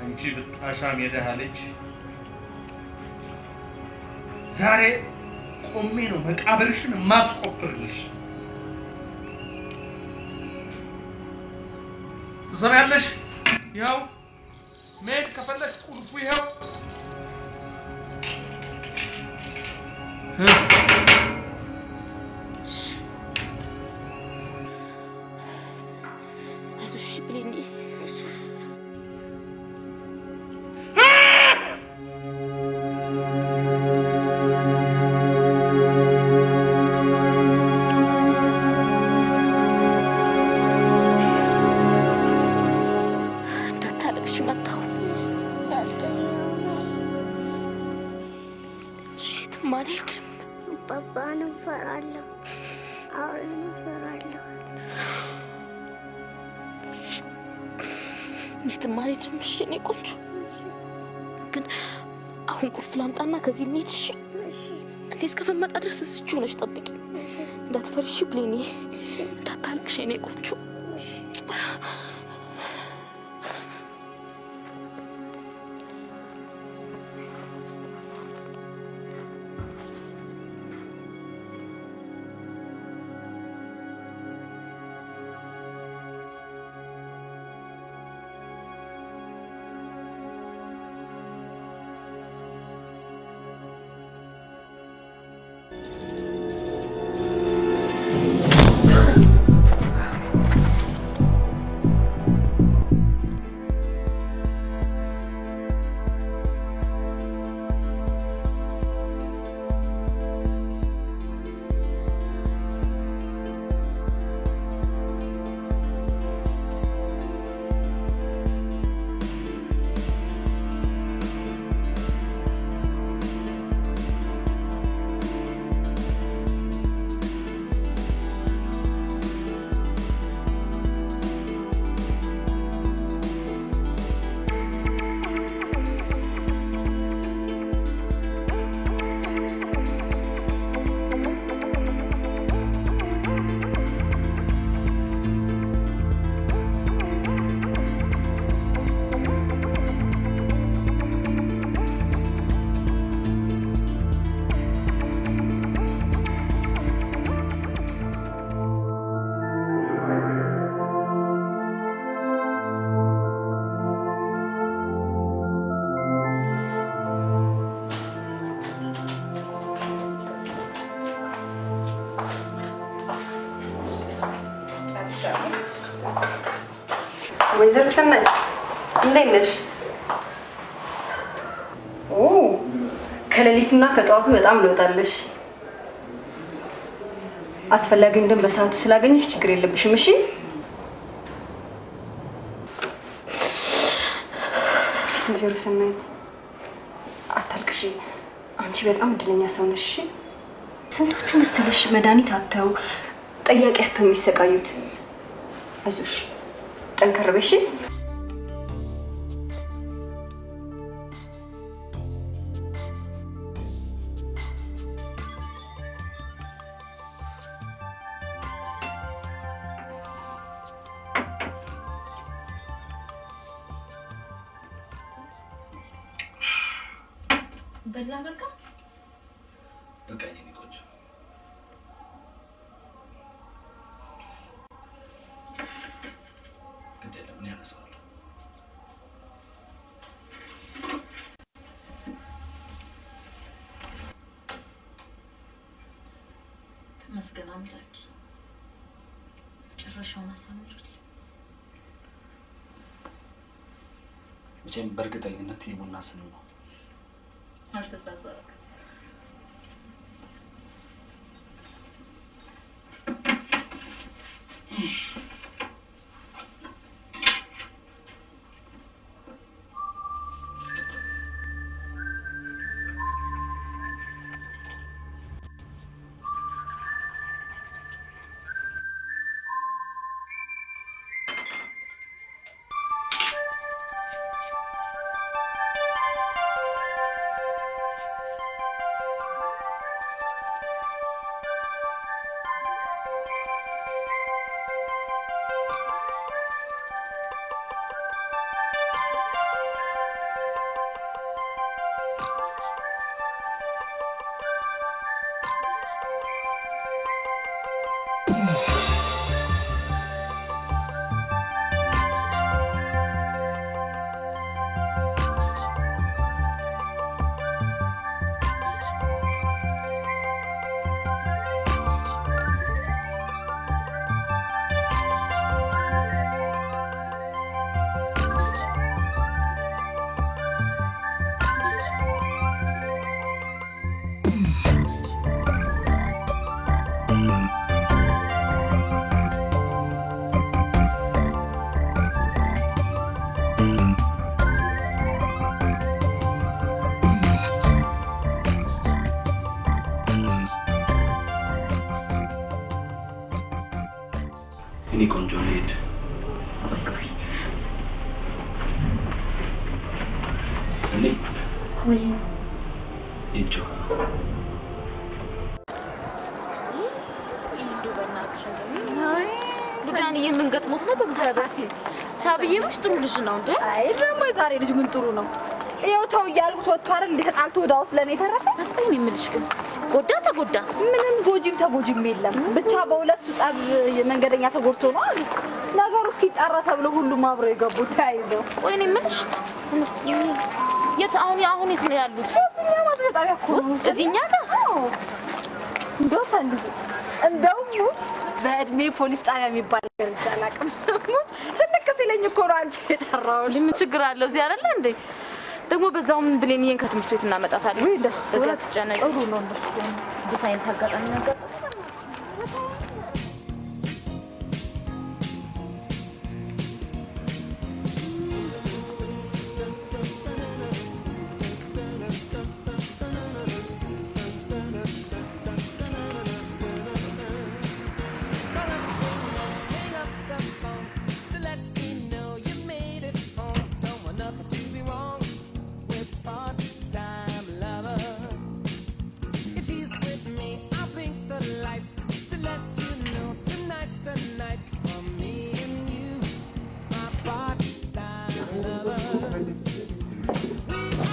አንቺ ብጣሻም የደሃ ልጅ ዛሬ ቆሜ ነው መቃብርሽን ማስቆፍርልሽ። ትሰሚያለሽ? ያው መሄድ ከፈለሽ ቁልፉ ይኸው። አይዞሽ ብሌኒ። እንዳታለቅሽ መጣሁ። የትም አልሄድም። ባባን እፈራለሁ፣ አውሬን እፈራለሁ። የትም አልሄድም። እሺ የእኔ ቆንጆ፣ ግን አሁን ቁልፍ ላምጣና ከዚህ እንሂድ። እሺ እኔ እስከምመጣ ድረስ እዚሁ ነሽ፣ ጠብቂ፣ እንዳትፈሪ። እሺ ብሌኒ፣ እንዳታለቅሽ የእኔ ቆንጆ። ወይዘሮ ሰናይ እንዴት ነሽ? ከሌሊትና ከጠዋቱ በጣም ለውጣለሽ። አስፈላጊውን ደም በሰዓቱ ስላገኘሽ ችግር የለብሽም። እሺ ወይዘሮ ሰናይ አታልቅሽ። አንቺ በጣም እድለኛ ሰው ነሽ። ስንቶቹ መሰለሽ መድኃኒት አጥተው ጠያቂ አጥተው የሚሰቃዩት። አይዞሽ ጠንከር በይ። እሺ በላ በቃ በቃ የኔ ቆንጆ ግድ የለም እኔ አነሳዋለሁ። ተመስገን አምላኬ፣ ጭራሻውን አሳምሮልኝ። መቼም በእርግጠኝነት የቡና ስም ነው። አልተሳሳትኩም። ወይ ይጆ ቡዳን የምንገጥሞት ነው በእግዚአብሔር ሳብዬምሽ ጥሩ ልጅ ነው እንዴ አይ ደግሞ ዛሬ ልጅ ምን ጥሩ ነው ይኸው ተው እያልኩት ወጥቶ አይደል እንዴ ተጣልቶ ወዳው ስለኔ ተረፈ እኔ የምልሽ ግን ጎዳ ተጎዳ ምንም ጎጂም ተጎጂም የለም ብቻ በሁለቱ ጸብ የመንገደኛ ተጎድቶ ነው አሉ ነገሩ ሲጣራ ተብሎ ሁሉም አብረው የገቡት ታይዘው ወይ እኔ የምልሽ የት አሁን የት ነው ያሉት ያማት በጣም ያኮሩ እዚህኛ ጋር እንደው ሙት በእድሜ ፖሊስ ጣቢያ የሚባል ነገር ይቻላልም ሙት ትንክ ሲለኝ እኮ ነው አንቺ የጠራው ምን ችግር አለው እዚህ አይደለ እንዴ ደግሞ በዛውም ብሌንዬን ከትምህርት ቤት እናመጣታለን ወይ ደስ እዚህ አትጨነቂ ጥሩ ነው እንደዚህ ዲፋይን ታጋጣሚ ነገር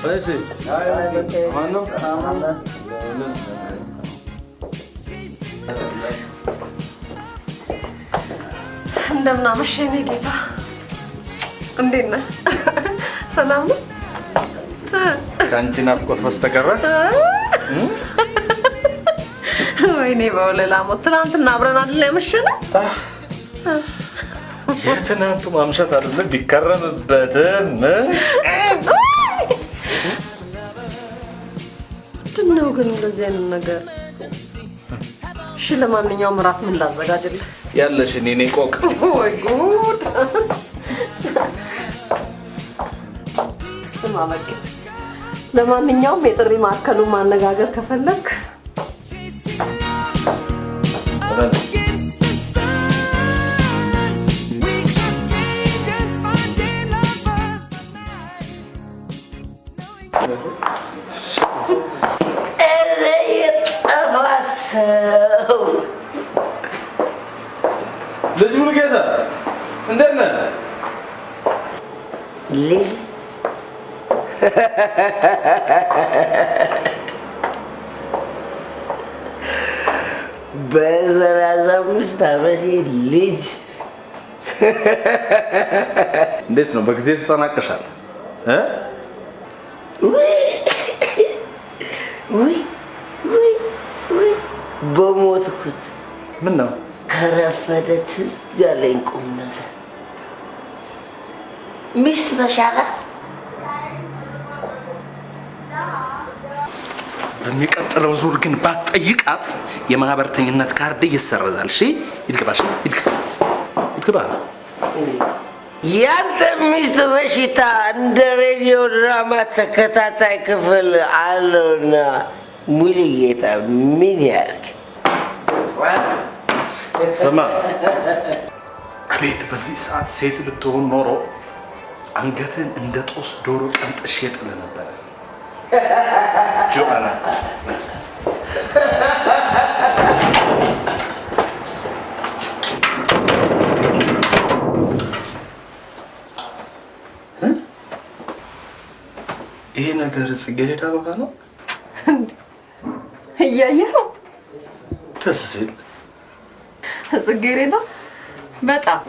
እሺ ማነው እንደምን አመሸህ የኔ ጌታ እንዴት ነህ ሰላም ነው ከአንቺ ናፍቆት በስተቀር ወይኔ በወለላ ሞት ትናንትና አብረን አይደል ያመሸነው የትናንቱ ማምሸት አይደለም ቢከረምበትም ምንድነው ግን እንደዚህ አይነት ነገር እሺ ለማንኛውም እራት ምን ላዘጋጅልህ ያለሽ እኔ ቆቅ ወይ ጉድ ስማ በቃ ለማንኛውም የጥሪ ማዕከሉ ማነጋገር ከፈለክ ልጅ ሙሉጌታ እንደት ነህ? ልጅ በ35 ዓመቴ ልጅ እንዴት ነው በጊዜ ተጠናቀሻል ውይ በሞትኩት ምን ነው ከረፈደ ትዝ ያለኝ ቁም ነገር ሚስት ተሻለ በሚቀጥለው ዙር ግን ባትጠይቃት የማህበርተኝነት ካርድ ይሰረዛል እሺ ይልቅባሽ ይልቅባ ያንተ ሚስት በሽታ እንደ ሬዲዮ ድራማ ተከታታይ ክፍል አለውና ሙሉጌታ ምን ያልክ ስማ አቤት በዚህ ሰዓት ሴት ብትሆን ኖሮ አንገትን እንደ ጦስ ዶሮ ቀንጥሽ የጥል ነበር ጆአና ይሄ ነገር ጽጌረዳ አበባ ነው እያየኸው ደስ ሲል ጽጌረዳ በጣም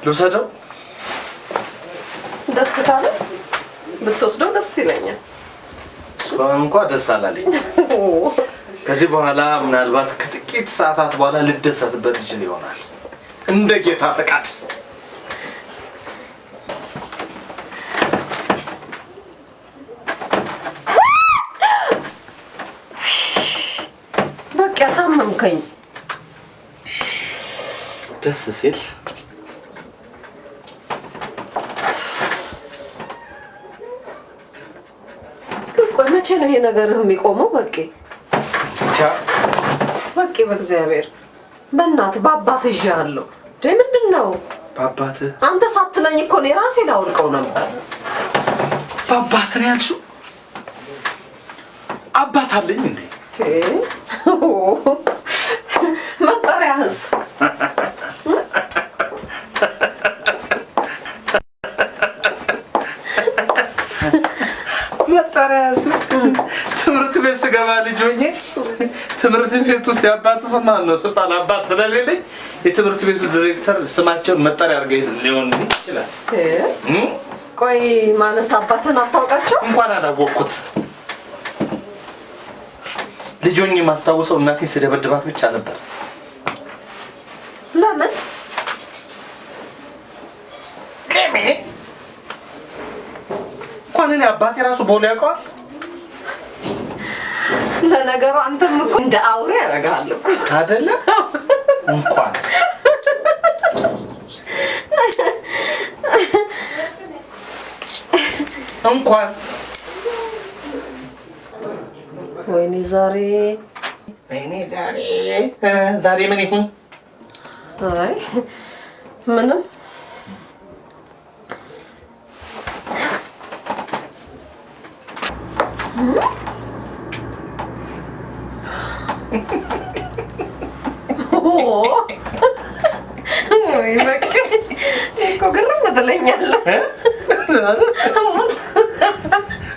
ልውሰደው ደስ ካለ ብትወስደው ደስ ይለኛል እንኳን ደስ አላለኝ ከዚህ በኋላ ምናልባት ከጥቂት ሰዓታት በኋላ ልደሰትበት ይችል ይሆናል እንደ ጌታ ፈቃድ በቃ ያሳመምከኝ ደስ ሲል ቆይ መቼ ነው ይሄ ነገር የሚቆመው በቂ በእግዚአብሔር በእናትህ በአባት ይዣለሁ። ምንድነው በአባት? አንተ ሳትለኝ እኮ ነው ራሴ ላውልቀው ነበር። በአባት ነው ያልሽው? አባት አለኝ እንዴ? መጠሪያህስ? መጠሪያህስ? ትምህርት ቤት ስገባ ልጅ ሆኜ ትምህርት ቤቱ ሲያባት ስም ነው ስባል አባት ስለሌለኝ የትምህርት ቤቱ ዲሬክተር ስማቸውን መጠሪያ አድርገው ሊሆን ይችላል። ቆይ ማለት አባትን አታውቃቸው? እንኳን አላወቅኩት። ልጅ ሆኜ ማስታወሰው እናቴን ስደበድባት ብቻ ነበር። ለምን? እንኳን እኔ አባቴ ራሱ ቦሌ ያውቀዋል። ለነገሩ አንተም እኮ እንደ አውሬ ያደርጋል እኮ አይደለ? እንኳን ወይኔ ዛሬ ምን ይሁን? አይ ምንም ወይ በቃ እኮ ግርም ትለኛለህ።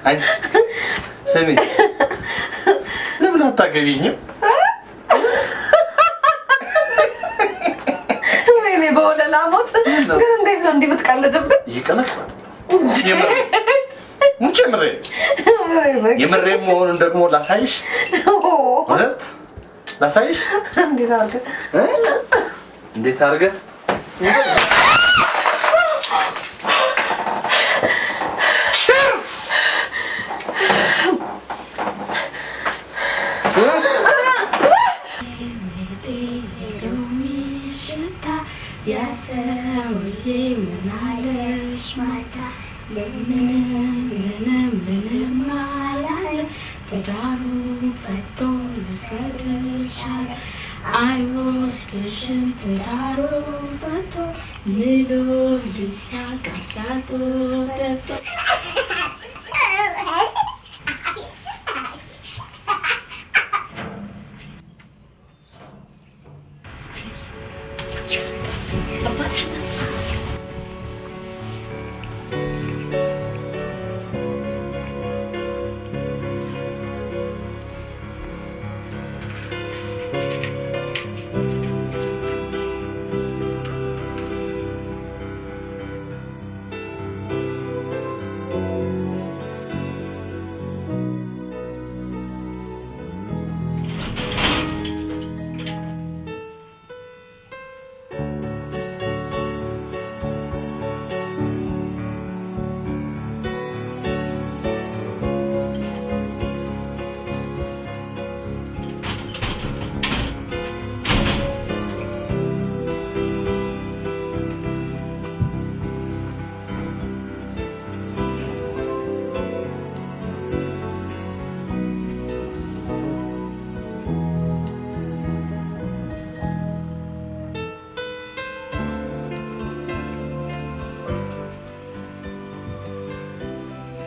አንቺ ስሚ ለምን አታገቢኝም? ወይኔ በወለላ ሞት ግን እንዴት ነው እንዲህ የምትቀልድብኝ? ይቀለድባል። የምሬ መሆኑን ደግሞ ላሳይሽ። እውነት ላሳይሽ። እንዴት አድርገህ ቺርስ። I was fishing the Darovato, Middle Lisa Casato.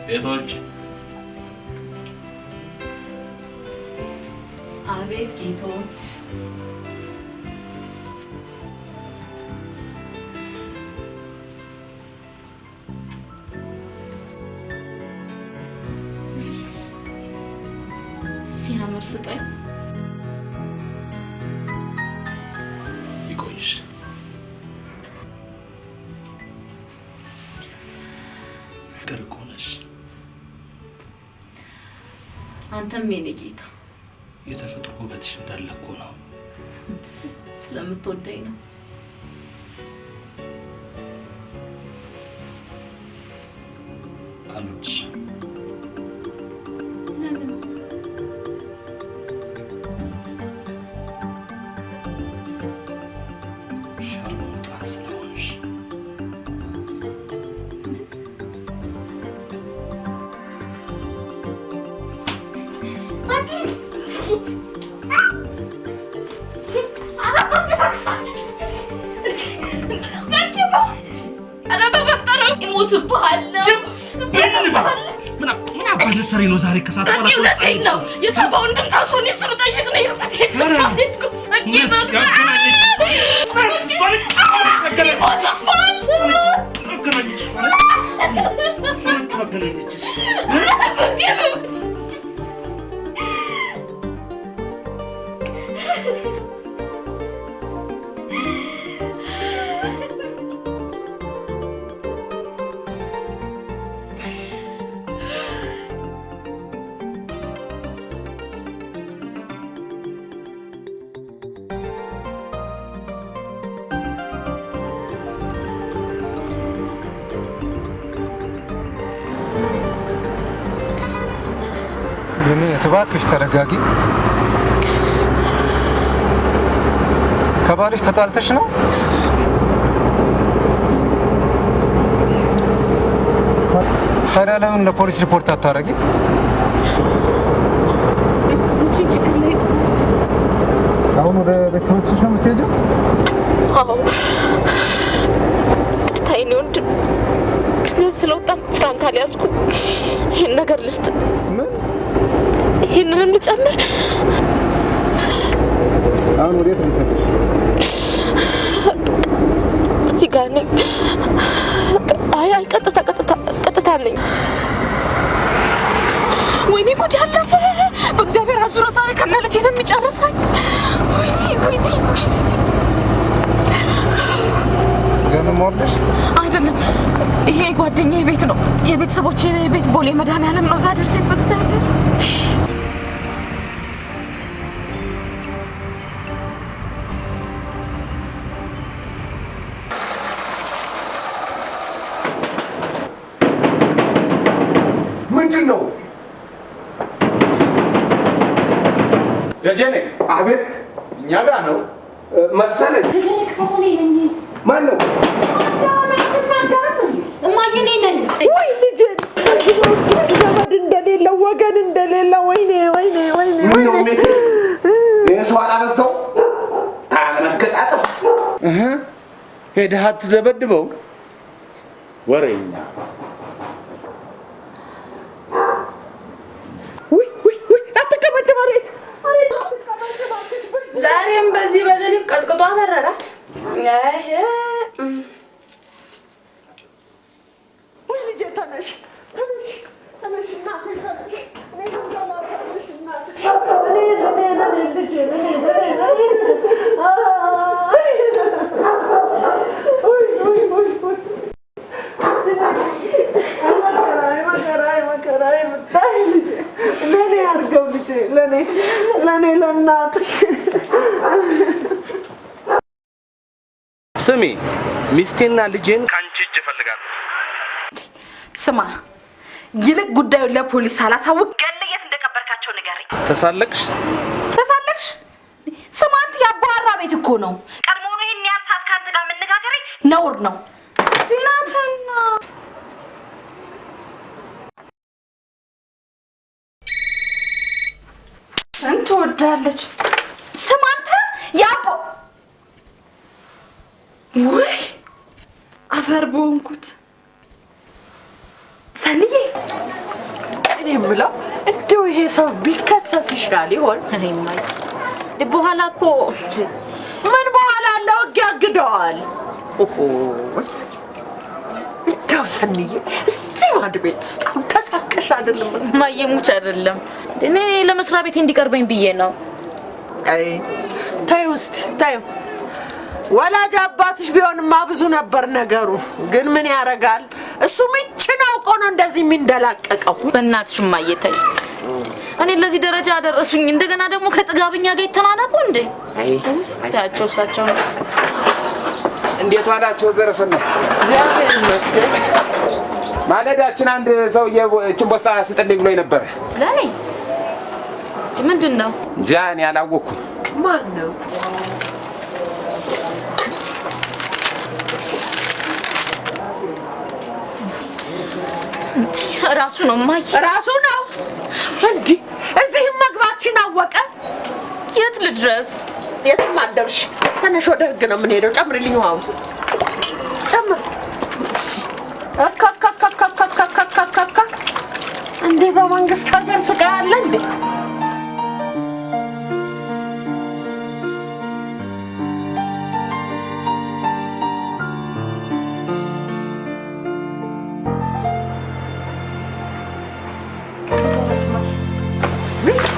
ቤቶች አቤት ጌቶች ሲያምር ስጠኝ። ይቆይሽ። ፍቅር እኮ ነሽ። አንተም የኔ ጌታ የተፈጥሮ ውበትሽ እንዳለ እኮ ነው። ስለምትወደኝ ነው። አልወድሽም። ለምን? ሻርሙጣ ስለሆንሽ። አባቴ ሞትብሃለሁ። ምን አባለ ሰሪ ነው ዛሬ ከሳት በኋላ እውነቴን ነው። የሰባው ወንድም ታስሮኝ እሱን ጠይቅ ነው የሄድኩት። የኔ እባክሽ ተረጋጊ። ከባልሽ ተጣልተሽ ነው? ታዲያ ለምን ለፖሊስ ሪፖርት አታረጊ? አሁን ወደ ቤተሰቦችሽ ነው የምትሄጂው? አዎ። ታይኔ ወንድም ስለወጣም ፍራንክ አልያዝኩም። ይሄን ነገር ልስጥ። ምን? ይሄንንም ልጨምር። አሁን ወዴት ልትሰጥሽ? እዚህ ጋር ነኝ። አይ ቀጥታ ነኝ። ወይኔ ጉድ አለፈ። በእግዚአብሔር አዙሮ ዛሬ ከነ ልጄ ነው የሚጨርሰኝ። ወይኔ ገንም ወርደሽ አይደለም። ይሄ ጓደኛዬ ቤት ነው። የቤተሰቦቼ ቤት ቦሌ መድኃኒዓለም ነው። እዛ ደርሰኝ በእግዚአብሔር። ምንድን ነው? ደጀኔ። አቤት። እኛ ጋር ነው መሰለኝ። ደጀኔ ከሆነ ይሄን ማን ነው? እማዬ ነኝ። ወይ ልጄ ዘመድ እንደሌለው ወገን እንደሌለው ወይኔ የሰው አላበዛው አለመገጣጠም ሄደህ አትደበድበው። ወሬኛ አትቀመጭ መሬት። ዛሬም በዚህ በሌሊት ቀጥቅጦ አመረራት። ወይ ልጄ ተነሽ እናቴ ተነሽ። እኔ ልጅ እናቴ ለኔ አድርገው ልጄ ለኔ ለእናትሽ። ስሚ፣ ሚስቴና ልጄን ካንቺ እጅ እፈልጋለሁ። ስማ፣ ይልቅ ጉዳዩን ለፖሊስ አላሳውቅ ገለህ የት እንደቀበርካቸው ንገረኝ። ተሳለቅሽ? ስማ፣ አንተ ያባራ ቤት እኮ ነው። ቀድሞውኑ ይሄን ያህል ሰዓት ካንተ ጋር መነጋገሬ ነውር ነው። እናትና አንተ ወዳለች። ስማ አንተ ያቦ ወይ አፈር ቦንኩት ሰንዬ። እኔ የምለው እንደው ይሄ ሰው ቢከሰስ ይሻል ይሆን? አይማይ በኋላ እኮ ምን በኋላ አለው? ያግደዋል። እንደው ሰንዬ እዚህ ማድ ቤት ውስጥ አሁን ተሳቀሽ አይደለም? ማየሙች አይደለም። እኔ ለመስሪያ ቤት እንዲቀርበኝ ብዬ ነው። አይ ታዩ እስቲ ታዩ። ወላጅ አባትሽ ቢሆንማ ብዙ ነበር ነገሩ። ግን ምን ያረጋል? እሱ ምንጭን አውቆ ነው እንደዚህ የሚንደላቀቀው። በእናትሽ ማየተይ እኔ ለዚህ ደረጃ አደረሱኝ። እንደገና ደግሞ ከጥጋብኛ ጋር ይተናነቁ እንዴ? ታያቸው እሳቸው እንዴት ዋላችሁ? ዘረሰና እግዚአብሔር ይመስገን። ማለዳችን አንድ ሰውዬ ችቦሳ ስጥልኝ ብሎኝ ነበር። ለኔ ምንድን ነው? ጃን ያላወቅኩ። ማን ነው? ራሱ ነው ማይ ራሱ ነው እንዴ? እዚህም መግባትሽን አወቀ? የት ልድረስ? የትም አደርሽ። ተነሽ፣ ወደ ህግ ነው የምንሄደው። ጨምሪልኝ ውሃውን ጨምር። አካካ እንዴ በመንግስት ሀገር ስቃይ አለ እንዴ?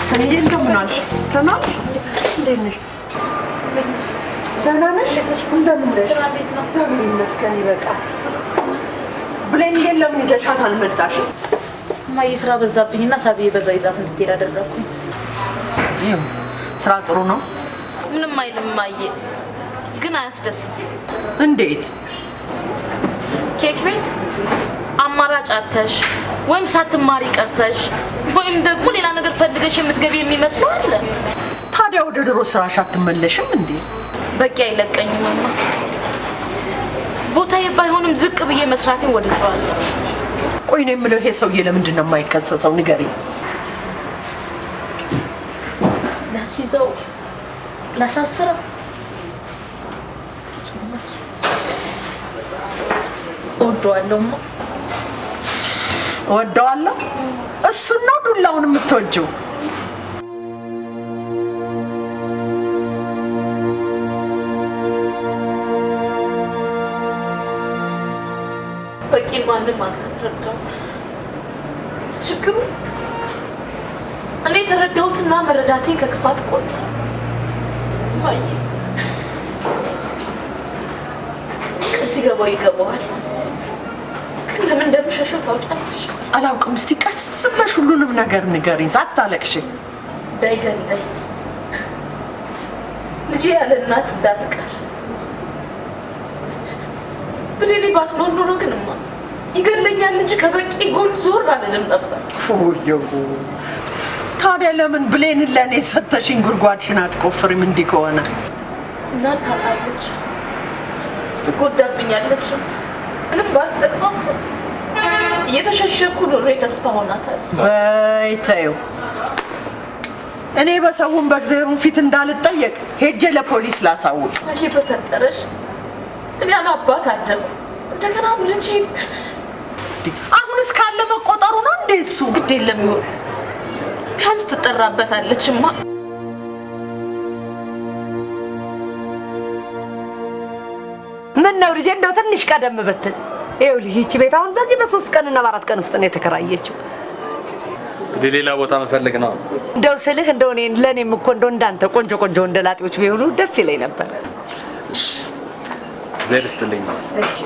ሰንዬ እንደምን ዋልሽ? ተናሽ እንዴት ነሽ? ደህና ነሽ? እንደምን ነሽ? እግዚአብሔር ይመስገን ይበቃል። ብሌን ለምን ይዘሻት አልመጣሽም? እማዬ ስራ በዛብኝና ሳቢዬ በዛው ይዛት እንድትሄድ አደረኩኝ። ይኸው ስራ ጥሩ ነው? ምንም አይልም እማዬ፣ ግን አያስደስት። እንዴት? ኬክ ቤት አማራጭ አተሽ ወይም ሳትማሪ ቀርተሽ ወይም ደግሞ ሌላ ነገር ፈልገሽ የምትገቢ የሚመስለው አለ። ታዲያ ወደ ድሮ ስራሽ አትመለሽም እንዴ? በቂ አይለቀኝም እማ። ቦታዬ ባይሆንም ዝቅ ብዬ መስራቴን ወድጄዋለሁ። ቆይ ነው የምለው፣ ይሄ ሰውዬ ለምንድን ነው የማይከሰሰው? ንገሪኝ። ላስይዘው፣ ላሳስረው እወደዋለሁ እማ። እወደዋለሁ? እሱን ነው ዱላውን የምትወጂው? በቂ ማንም አልተረዳም። ችግሩ እኔ የተረዳሁትና መረዳቴን ከክፋት ቆጠረ። ማይ ሲገባው ይገባዋል። ግን ለምን እንደምሸሸው ታውቂያለሽ? አላውቅም። እስቲ ቀስ ብለሽ ሁሉንም ነገር ንገሪኝ፣ ሳታለቅሽ። እንዳይገለኝ ልጄ ያለ እናት እንዳትቀር ብሌኔ ባትኖር ኖሮ ግንማ ይገለኛል እንጂ ከበቂ ጎን ዞር አልልም ነበር። ታዲያ ለምን ብሌንን ለእኔ ሰተሽኝ ጉድጓድሽን አትቆፍሪም? እንዲህ ከሆነ እናት ታጣለች፣ ትጎዳብኛለች። ምንም ባትጠቅማት እየተሸሸኩ ኖሮ ተስፋ ሆናታል። በይ ተይው። እኔ በሰውን በእግዚአብሔሩን ፊት እንዳልጠየቅ ሄጄ ለፖሊስ ላሳውቅ። በፈጠረሽ እኔ አባት አደጉ እንደገና ልጄ አሁንስ ካለ መቆጠሩ ነው እንዴ? እሱ ግድ የለም ይሆን ቢያንስ ትጠራበታለችማ። ምን ነው ልጄ እንደው ትንሽ ቀደም ብትል። ይኸውልህ ይህች ቤት አሁን በዚህ በ3 ቀንና በ4 ቀን ውስጥ ነው የተከራየችው። እንግዲህ ሌላ ቦታ መፈልግ ነው። እንደው ስልህ እንደው ለእኔም እኮ እንደው እንዳንተ ቆንጆ ቆንጆ ወንደላጤዎች ቢሆኑ ደስ ይለኝ ነበር። ዘር ስትልኝ ነው። እሺ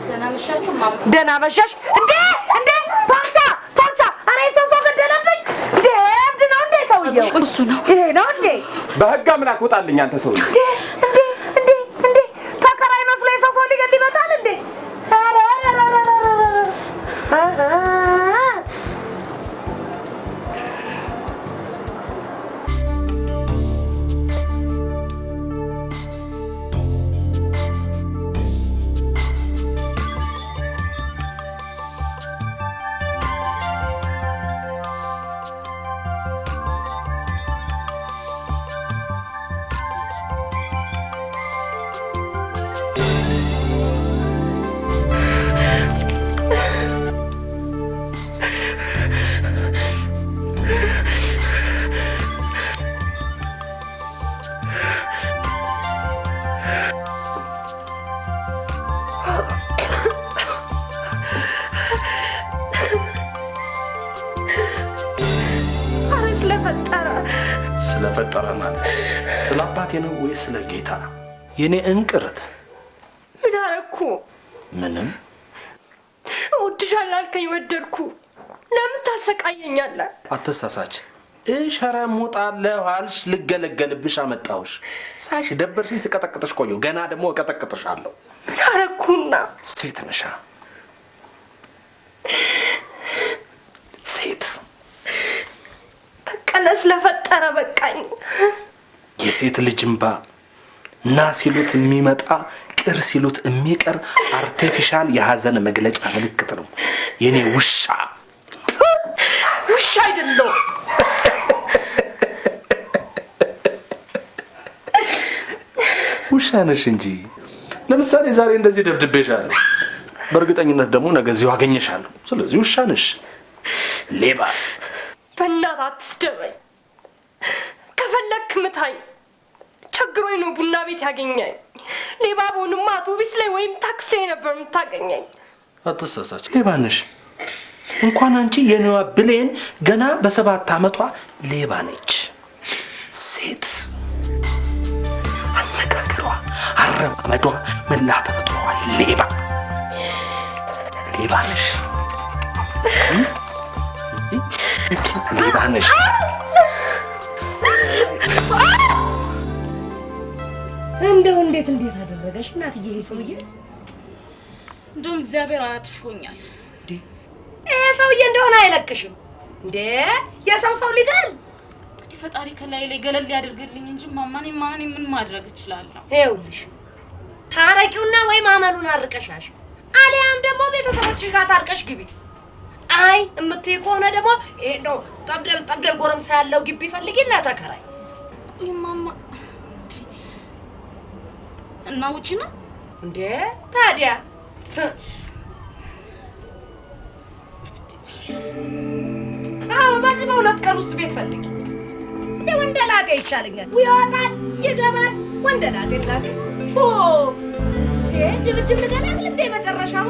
ደህና መሻችሁ ማማ። ደህና መሻሽ። እንዴ ቶርቻ አሬ ሰው ገደለብኝ። እንዴ እብድ ነው እንዴ ሰውዬው? እሱ ነው። ይሄ ነው እንዴ? በህግ አምላክ ውጣልኝ አንተ ሰውዬ። እንዴ ተከራይ መስሎ የሰው ሊገል ይመጣል እንዴ? ስለፈጠረ ማለት ስለ አባቴ ነው ወይ ስለ ጌታ? የኔ እንቅርት ምን አረኩ? ምንም። እወድሻለሁ አልከኝ፣ ወደድኩ። ለምን ታሰቃየኛለህ? አትሳሳች። እሸረሙጣለሁ አልሽ፣ ልገለገልብሽ አመጣሁሽ። ሳይሽ ደበርሽኝ፣ ስቀጠቅጥሽ ቆየሁ። ገና ደግሞ እቀጠቅጥሻለሁ። ምን አረኩና? ሴት ነሻ ሴት። በቀለ ስለፈጠረ በቃኝ። የሴት ልጅ እንባ ና ሲሉት የሚመጣ ቅር ሲሉት የሚቀር አርቲፊሻል የሐዘን መግለጫ ምልክት ነው። የኔ ውሻ አይደለም። ውሻ ነሽ እንጂ። ለምሳሌ ዛሬ እንደዚህ ደብድቤሻለሁ። በእርግጠኝነት ደግሞ ነገ እዚሁ አገኘሻለሁ። ስለዚህ ውሻ ነሽ ሌባ። በእናትህ አትስደበኝ። ከፈለክ ምታኝ። ቸግሮኝ ነው ቡና ቤት ያገኘኝ። ሌባ ብሆንማ አውቶቡስ ላይ ወይም ታክሲ ላይ ነበር የምታገኘኝ። አትሳሳች፣ ሌባ ነሽ። እንኳን አንቺ የኔዋ ብሌን ገና በ7 ዓመቷ ሌባ ነች። ሴት አነጋገሯ፣ አረማመዷ፣ መላ ተፈጥሮዋ ሌባ ነሽ። ሌባ ነሽ። እንደው እንዴት አደረገሽ እናትዬ? ሰውዬ እንደውም እግዚአብሔር አትሾኛል። ሰውዬ እንደሆነ አይለቅሽም እንዴ? የሰው ሊገል ፈጣሪ ከላይ ላይ ገለል ያድርግልኝ እንጂ ማማኔ ምን ማድረግ እችላለሁ? ይኸውልሽ ታረቂውና ወይ ማመኑን አርቀሻሽ አሊያም ደግሞ ቤተሰቦችሽ ጋር ታርቀሽ ግቢ። አይ እምትይ ከሆነ ደግሞ ይሄ ነው ጠብደል ጎረምሳ ያለው ግቢ ፈልጊና ተከራይ። ቆይ ማማ እና ውጪ ነው እንዴ ታዲያ? በዚህ በ2 ቀን ውስጥ ቤት ፈልጊ። ወንደላጤ ይሻለኛል። ይወጣል ይገባል። ወንደላጤ ድብድብ ልገላግል እንደ መጨረሻው።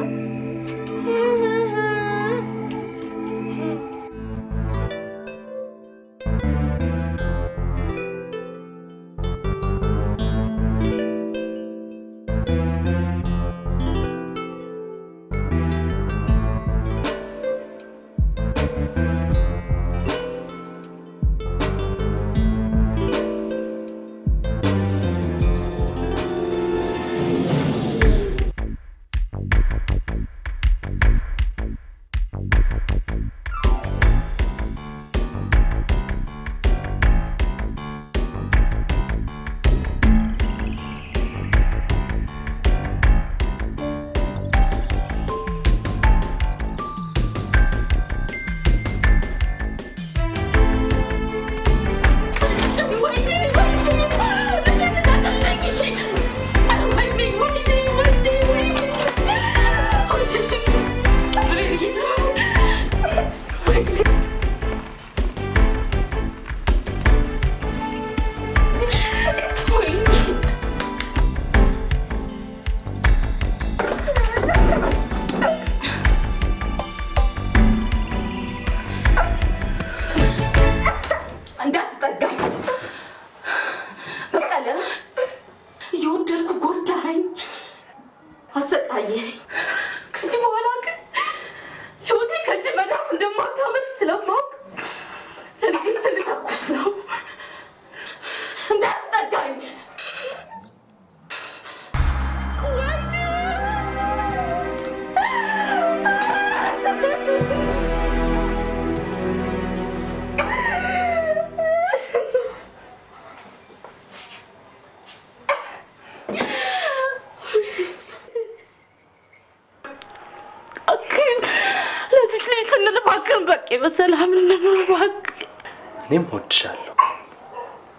እኔም እወድሻለሁ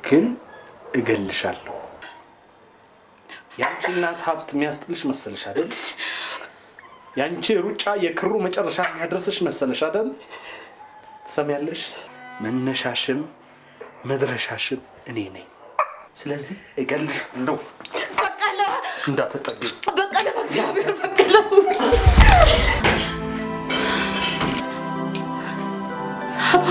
ግን እገልሻለሁ። ያንቺ እናት ሀብት የሚያስጥልሽ መሰለሽ አይደል? ያንቺ ሩጫ የክሩ መጨረሻ የሚያደርስሽ መሰለሽ አይደል? ትሰሚያለሽ? መነሻሽም መድረሻሽም እኔ ነኝ። ስለዚህ እገልሻለሁ። በቃለ እንዳትጠጊ። በቃለ በእግዚአብሔር በቃለ ሳባ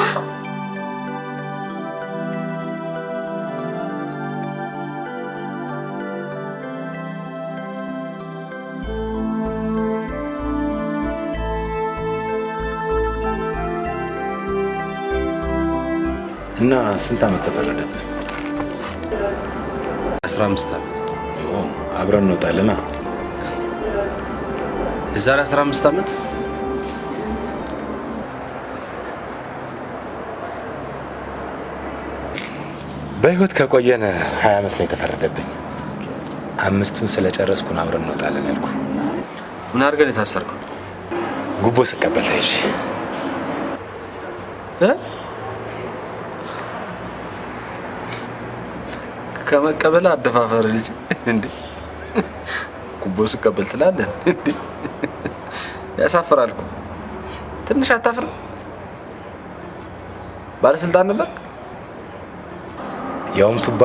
እና ስንት ዓመት ተፈረደብህ? 15 ዓመት። አብረን እንወጣለና የዛሬ 15 ዓመት በህይወት ከቆየን 20 ዓመት ነው የተፈረደብኝ። 5ቱን ስለጨረስኩን አብረን እንወጣለን ያልኩ። ምን አድርገን የታሰርከው? ጉቦ ስቀበል ታይሽ ከመቀበል አደፋፈር ልጅ እንዴ ጉቦ ስቀበል ትላለህ እንዴ? ያሳፍራል እኮ ትንሽ አታፍር? ባለስልጣን ነበር ያውም ቱባ።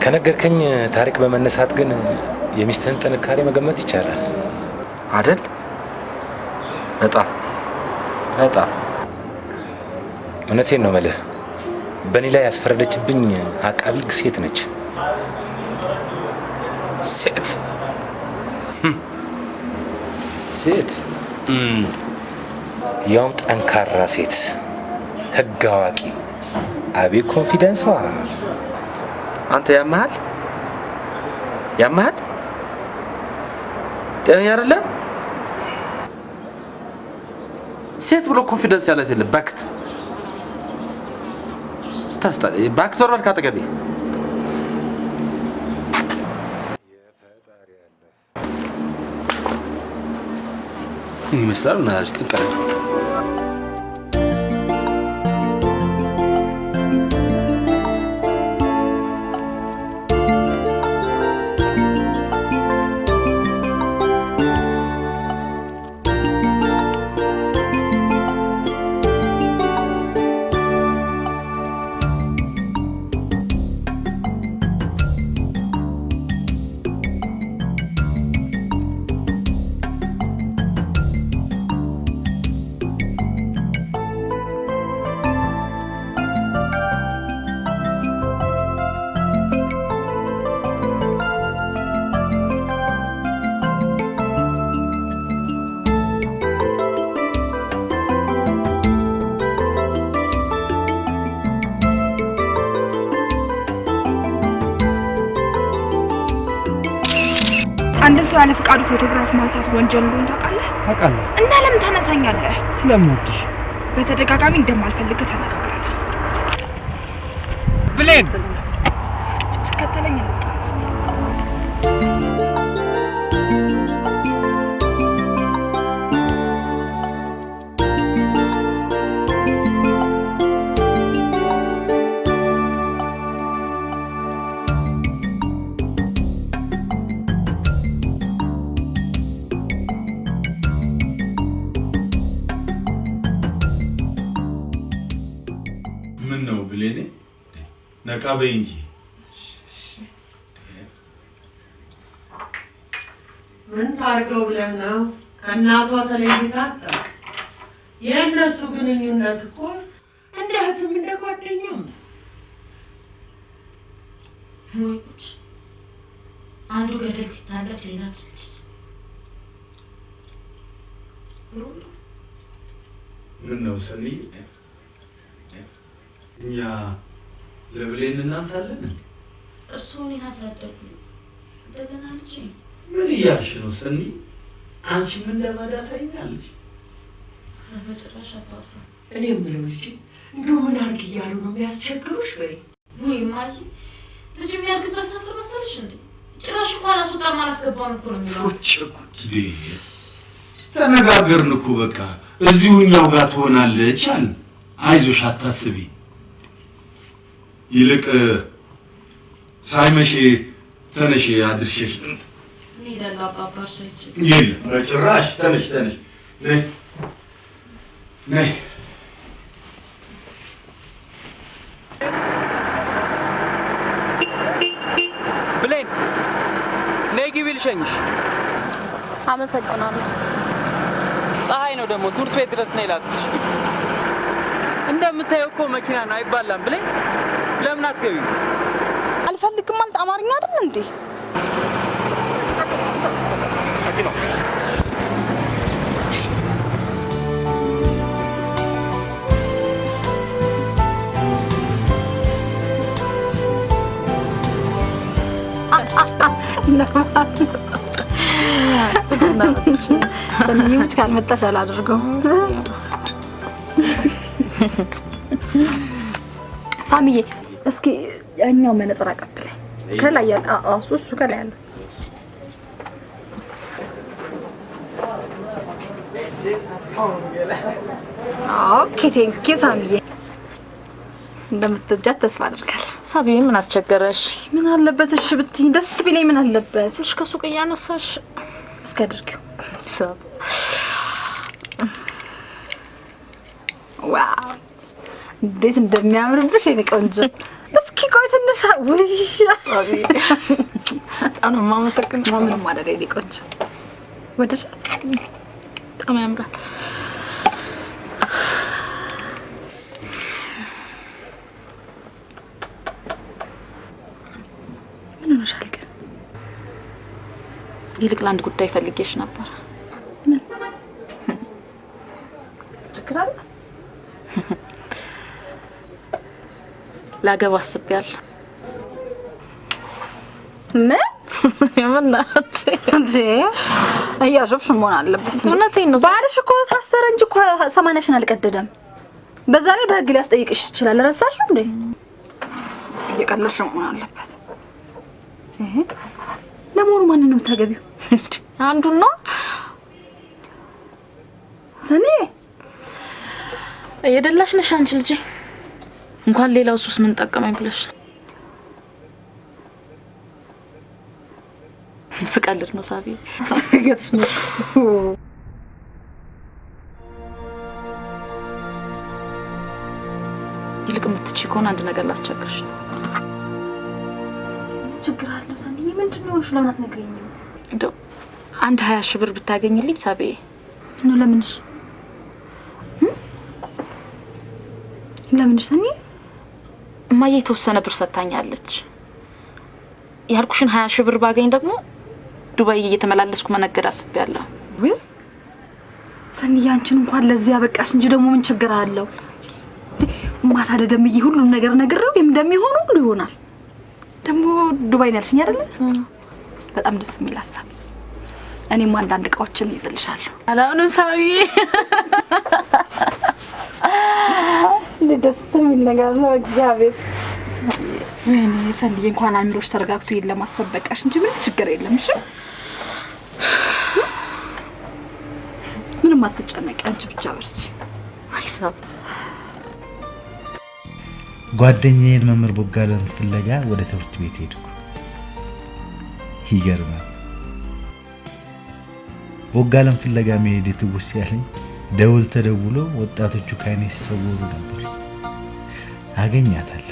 ከነገርከኝ ታሪክ በመነሳት ግን የሚስትህን ጥንካሬ መገመት ይቻላል አይደል? በጣም በጣም እውነቴን ነው የምልህ። በእኔ ላይ ያስፈረደችብኝ አቃቢ ሕግ ሴት ነች። ሴት ሴት ያውም ጠንካራ ሴት፣ ሕግ አዋቂ። አቤት ኮንፊደንሷ! አንተ ያመሃል ጤነኛ አይደለም። ሴት ብሎ ኮንፊደንስ ያላት የለም። ባክት ስታስታ ባክት ወርባል ካጠገቤ ይመስላል እና ቅንቀረ አንድ ሰው ያለ ፍቃዱ ፎቶግራፍ ማንሳት ወንጀል እንደሆነ ታውቃለህ? አውቃለሁ። እና ለምን ታነሳኛለህ? ስለምወድሽ። በተደጋጋሚ እንደማልፈልግ ተነጋግረናል። ብሌን ከተለኝ ብሌኔ ነቃ በይ እንጂ። ምን ታርገው ብለህ ነው? ከእናቷ ተለይታ አታውቅ። የእነሱ ግንኙነት እኮ እንደ እህትም እንደ ጓደኛም ነው። አንዱ ገደል ሲታለፍ ሌላ ምን ነው ሰኒ? እኛ ለብሌን እናንሳለን። እርሱ እኔን አሳደጉ እንደገና ልጅ ምን እያልሽ ነው ሰኒ? አንቺም እንደማዳታኛለሽ። በመጨረሻ አባባ እኔ የምለው ልጅ እንደው ምን አድርግ እያሉ ነው የሚያስቸግሩሽ? ወይ ማይ ልጅ የሚያድግበት ሰፈር መሰለሽ እንዴ? ጭራሽ እንኳን አስወጣም አላስገባም እኮ ነው የሚለው። ተነጋገርን እኮ በቃ እዚሁ እኛው ጋር ትሆናለች አለ። አይዞሽ አታስቢ። ይልቅ ሳይመሽ ተነሽ አድርሽሽ እንሄዳለን አባባ። እርሱ አይችልም። የለም በጭራሽ። ተነሽ ተነሽ ነይ ነይ። ብሌን ነይ ግቢ ልሸኝሽ። አመሰግናለሁ። ፀሐይ ነው ደግሞ ትምህርት ቤት ድረስ ነይ ላክሽ። እንደምታየው እኮ መኪና ነው አይባላም። ብሌን ለምን አትገቢም? አልፈልግም ማለት አማርኛ አይደል እንዴ? ሰኒዎች ካልመጣሽ አላደርገውም። ሳሚዬ እስኪ ያኛው መነጽር አቀብለኝ። ከላይ ያለ እሱ ከላይ ያለው ኦኬ ቴንክ ዩ ሳሚዬ። እንደምትወጃት ተስፋ አደርጋለሁ። ሳቢዬ ምን አስቸገረሽ? ምን አለበት እሺ ብትይ ደስ ቢለኝ። ምን አለበት? ትንሽ ከሱቅ እያነሳሽ እስኪ አድርጊው። ሰብ ዋው እንዴት እንደሚያምርብሽ የኔ ቆንጆ። እስኪ ቆይ ትንሽ ውይ አሳቢ አሁን ማመሰግነው ምንም ማለት የኔ ቆንጆ ወደሽ በጣም ያምራል። ምን ሆነሻል ግን? ይልቅ ለአንድ ጉዳይ ፈልጌሽ ነበር። ምን ችግር አለ? ላገባ አስቤያለሁ። ምን የምናት እንዴ? እያሾፍሽ መሆን አለበት። እውነቴን ነው። ባልሽ እኮ ታሰረ እንጂ እኮ 80ሽን አልቀደደም። በዛ ላይ በህግ ሊያስጠይቅሽ ይችላል። ረሳሽ እንዴ? እየቀለድሽ መሆን አለበት። ለሞሩ ማንን ነው የምታገቢው? አንዱን ነው ሰኔ እየደላሽ ነሽ አንቺ ልጄ። እንኳን ሌላው ሱስ ምን ጠቀመኝ ብለሽ ስቀልድ ነው ሳቢ ገትሽ ነው። ይልቅ የምትችይ ከሆነ አንድ ነገር ላስቸግርሽ ነው። ችግር አለው ሰንዬ? ምንድነው? እሺ ለምን አትነግሪኝም? እንደው አንድ 20 ሺህ ብር ብታገኝልኝ ሳቢ ነው። ለምንሽ ለምንሽ ሰንዬ? እማዬ የተወሰነ ብር ሰጣኛለች። ያልኩሽን 20 ሺህ ብር ባገኝ ደግሞ ዱባይ እየተመላለስኩ መነገድ አስቤያለሁ። ወይ ሰንዬ አንቺን እንኳን ለዚህ ያበቃሽ እንጂ ደግሞ ምን ችግር አለው? ማታ ደምዬ ሁሉን ነገር ነግሬው እንደሚሆን ሁሉ ይሆናል። ደግሞ ዱባይ ነው ያልሽኝ አይደል? በጣም ደስ የሚል ሀሳብ። እኔም አንዳንድ እቃዎችን ይዝልሻለሁ። አላውንም ሳውዬ ደስ የሚል ነገር ነው። እግዚአብሔር ወይኔ ሰንዬ እንኳን አእምሮሽ ተረጋግቶ ለማሰብ በቃሽ እንጂ ምን ችግር የለም። እሺ ምንም አትጨነቂ፣ አንቺ ብቻ በርቺ። አይሳብ ጓደኛዬን መምህር ቦጋለን ፍለጋ ወደ ትምህርት ቤት ሄድኩ። ይገርማል። ቦጋለን ፍለጋ መሄድ ትውስ ያለኝ ደውል ተደውሎ ወጣቶቹ ካይኔ ሲሰወሩ ነበር። አገኛታለሁ።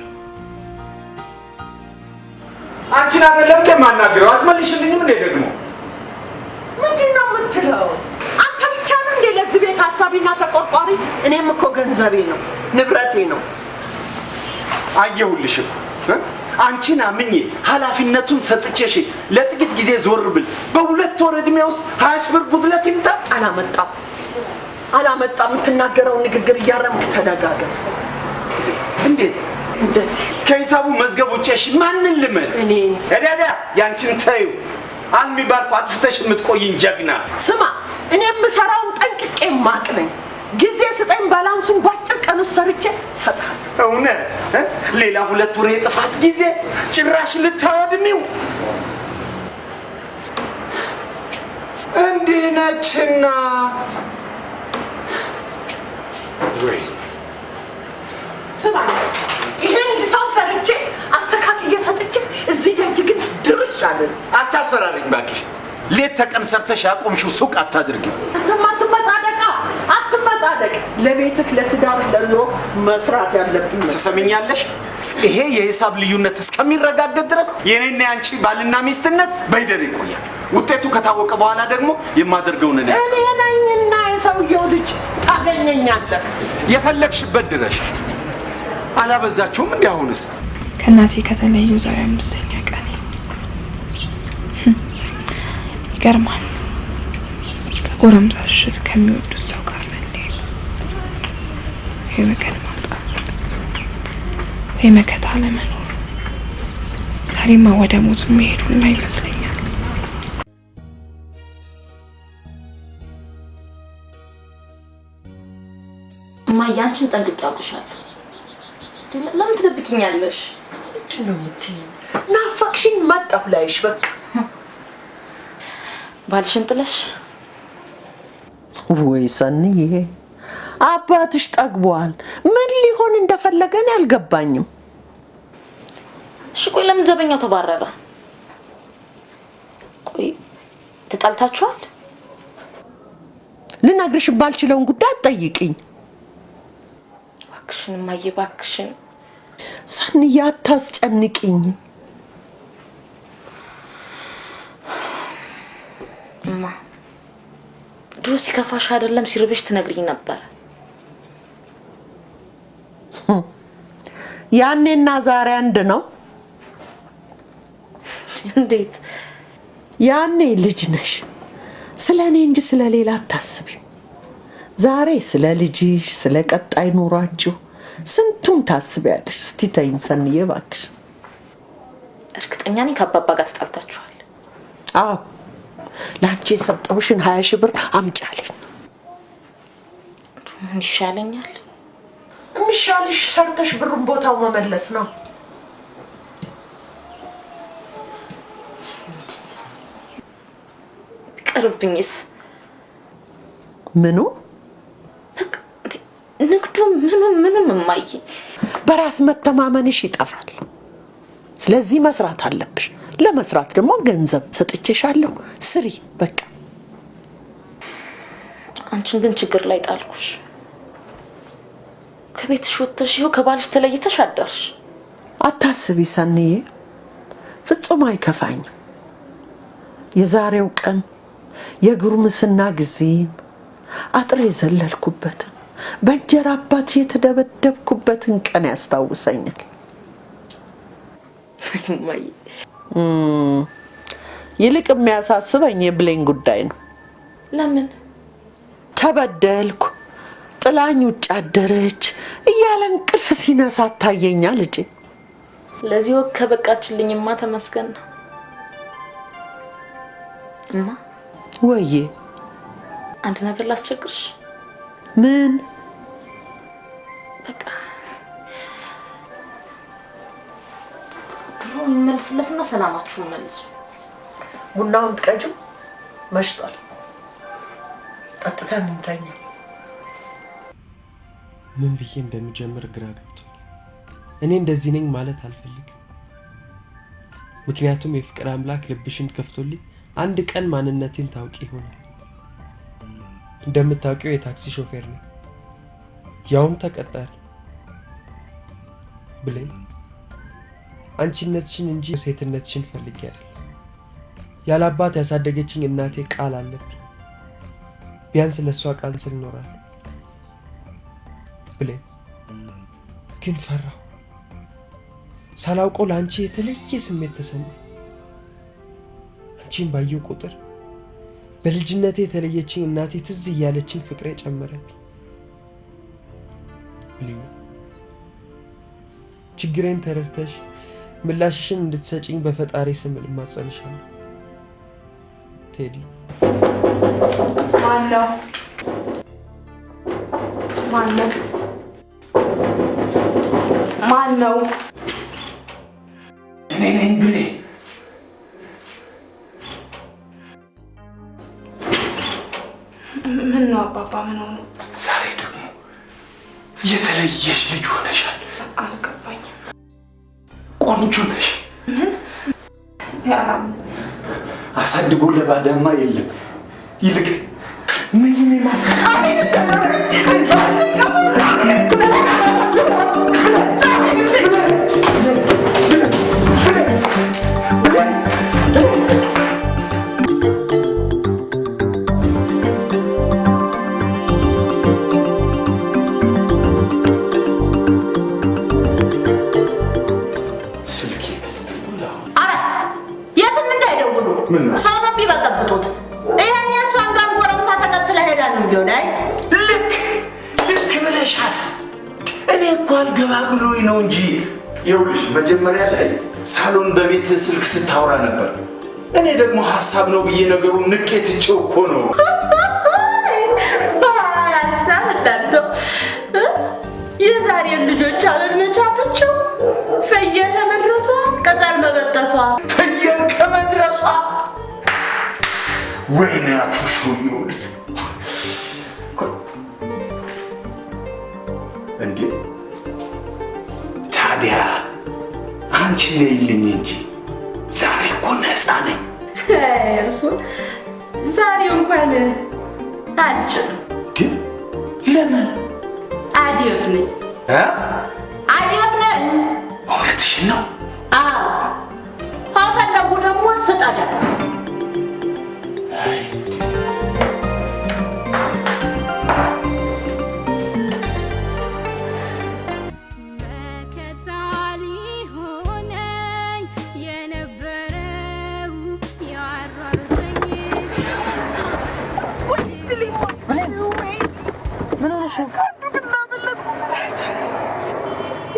አንቺን አይደለም እንደማናገረው አትመልሽልኝም እንዴ? ደግሞ ምንድነው የምትለው? አንተ ብቻ ነህ እንዴ ለዚህ ቤት ሐሳቢና ተቆርቋሪ? እኔም እኮ ገንዘቤ ነው ንብረቴ ነው። አየሁልሽ እኮ አንቺን አምኜ ኃላፊነቱን ሰጥቼሽ ለጥቂት ጊዜ ዞር ብል በሁለት ወር እድሜ ውስጥ 20 ሺህ ብር ጉድለት ይምጣ። አላመጣም። የምትናገረው ንግግር እያረምክ ተደጋገም። እንዴት እንደዚህ ከሂሳቡ መዝገብ ውጪሽ ማንን ልመን? እኔ እዳዳ ያንቺን ተዩ አልሚ ባልኩ አጥፍተሽ የምትቆይኝ ጀግና። ስማ እኔ የምሰራውን ጠንቅቄ ማቅ ነኝ። ጊዜ ስጠኝ፣ ባላንሱን ባጭር ቀን ውስጥ ሰርቼ እሰጥሃለሁ። እውነት ሌላ 2 ወር የጥፋት ጊዜ ጭራሽ ልታወድሚው? እንዲህ ነችና ወይ ስማ ይሄን ሂሳብ ሰርቼ አስተካክዬ ሰጥቼ እዚህ ደጅ ግን ድርሽ አለን። አታስፈራሪኝ እባክሽ። ሌት ተቀን ሰርተሽ ያቆምሽው ሱቅ አታድርጊ። አትመጻደቅ። ለቤትህ ለትዳር ለኑሮ መስራት ያለብኝ ትሰሚኛለሽ? ይሄ የሂሳብ ልዩነት እስከሚረጋገጥ ድረስ የኔና ያንቺ ባልና ሚስትነት በይደር ይቆያል። ውጤቱ ከታወቀ በኋላ ደግሞ የማደርገውን እኔ ነኝና የሰውየው ልጅ ታገኘኛለህ። የፈለግሽበት ድረሽ። አላበዛችሁም እንዴ? አሁንስ ከእናቴ ከተለዩ ዛሬ 5ኛ ቀን። ይገርማል። ከጎረምሳ ሽት ከሚወዱት ሰው ጋር መለየት፣ የመከን ማውጣት፣ የመከታ ለመኖር። ዛሬማ ወደ ሞት መሄዱና ይመስለኛል። እማዬ አንቺን ጠንቅቄ አውቅሻለሁ። ለምን ትደብቂኛለሽ? ምንድነው የምትይኝ? ናፈቅሽኝ መጣሁ ላይሽ። በቃ ባልሽን ጥለሽ ወይ ሰንዬ፣ አባትሽ ጠግቧል። ምን ሊሆን እንደፈለገን አልገባኝም። እሺ ቆይ ለምን ዘበኛው ተባረረ? ቆይ ተጣልታችኋል? ልነግርሽ ባልችለውን ጉዳይ ጠይቂኝ። እባክሽን እማዬ እባክሽን። ሰንዬ አታስጨንቂኝ። እማ ድሮ ሲከፋሽ አይደለም ሲርብሽ ትነግሪኝ ነበር። ያኔና ዛሬ አንድ ነው። እንዴት? ያኔ ልጅ ነሽ፣ ስለኔ እንጂ ስለሌላ አታስቢም። ዛሬ ስለ ልጅሽ፣ ስለ ቀጣይ ኑሯችሁ ስንቱን ታስቢያለሽ። እስቲ ተይኝ ሰንዬ እባክሽ። እርግጠኛ ነኝ ከአባባ ጋር ተጣልታችኋል? አዎ፣ ላንቺ የሰጠሁሽን 20 ሺህ ብር አምጫለኝ። ምን ይሻለኛል? የሚሻልሽ ሰርተሽ ብሩን ቦታው መመለስ ነው። ቅርብኝስ? ምኑ? ንግዱ ምኑም እማዬ። በራስ መተማመንሽ ይጠፋል። ስለዚህ መስራት አለብሽ። ለመስራት ደግሞ ገንዘብ ሰጥቼሻለሁ፣ ስሪ በቃ። አንቺን ግን ችግር ላይ ጣልኩሽ። ከቤትሽ ወጥተሽ ይኸው ከባልሽ ተለይተሽ አደርሽ። አታስቢ ሰንዬ፣ ፍጹም አይከፋኝም። የዛሬው ቀን የጉርምስና ጊዜን አጥሬ የዘለልኩበትን በእንጀራ አባት የተደበደብኩበትን ቀን ያስታውሰኛል። እማዬ ይልቅ የሚያሳስበኝ የብሌን ጉዳይ ነው። ለምን? ተበደልኩ፣ ጥላኝ ውጭ አደረች እያለ እንቅልፍ ሲነሳ ታየኛ ልጄ። ለዚህ ወቅ ከበቃችልኝማ ተመስገን ነው። እማ ወዬ፣ አንድ ነገር ላስቸግርሽ። ምን? በቃ ብሩን መልስለትና ሰላማችሁን መልሱ። ቡናውን ትቀጅም መሽቷል። ጠጥተን እንተኛ። ምን ብዬ እንደምጀምር ግራ ገብቶኛል። እኔ እንደዚህ ነኝ ማለት አልፈልግም። ምክንያቱም የፍቅር አምላክ ልብሽን ከፍቶልኝ አንድ ቀን ማንነቴን ታውቂ ይሆናል። እንደምታውቂው የታክሲ ሾፌር ነኝ፣ ያውም ተቀጣሪ። ብሌን አንቺነትሽን እንጂ ሴትነትሽን ፈልጌ አይደል። ያላባት ያሳደገችኝ እናቴ ቃል አለብኝ። ቢያንስ ለሷ ቃል ስል እኖራለሁ። ብሌን ግን ፈራሁ። ሳላውቀው ለአንቺ የተለየ ስሜት ተሰማኝ። አንቺን ባየው ቁጥር በልጅነቴ የተለየችኝ እናቴ ትዝ እያለችኝ ፍቅሬ ጨመረብኝ። ብሌን ችግሬን ተረድተሽ ምላሽሽን እንድትሰጪኝ በፈጣሪ ስም እማጸንሻለሁ። ቴዲ። ማነው? ማነው? ማነው? እኔ ነኝ ብሌ። ምን ነው አባባ? ምን ሆኖ? ዛሬ ደግሞ የተለየሽ ልጅ ሆነሻል። አልገባኝም። ቆንጆ ነሽ። ምን? አሳድጎ ለባዳማ የለም። ይልቅ ምን ሰው ነው የሚበጠብጡት። ይሄን የእሱ አንዷን ጎረምሳ ተከትለ ሄዳ ነው የሚሆን። አይ ልክ ብለሻል። እኔ እኮ አልገባ ብሎኝ ነው እንጂ ይኸውልሽ፣ መጀመሪያ ላይ ሳሎን በቤት ስልክ ስታወራ ነበር። እኔ ደግሞ ሀሳብ ነው ብዬ ነገሩን ንቄ ትቼው እኮ ነው። ሀሳብ እንዳንተ የዛሬ ልጆች አበመቻቶቸው ፍየል ከመድረሷ ቅጠል መበጠሷ ፍየል ከመድረሷ ወይኔ አትሰውየው ልጅ እንዴ! ታዲያ አንቺ ነይልኝ እንጂ ዛሬ እኮ ነፃ ነኝ። እርሱ ዛሬ እንኳን አልችልም። ለምን? አዲፍ ነኝ። አዲፍ ነኝ። እውነትሽን ነው? አዎ። ከፈለጉ ደግሞ ስጠዳ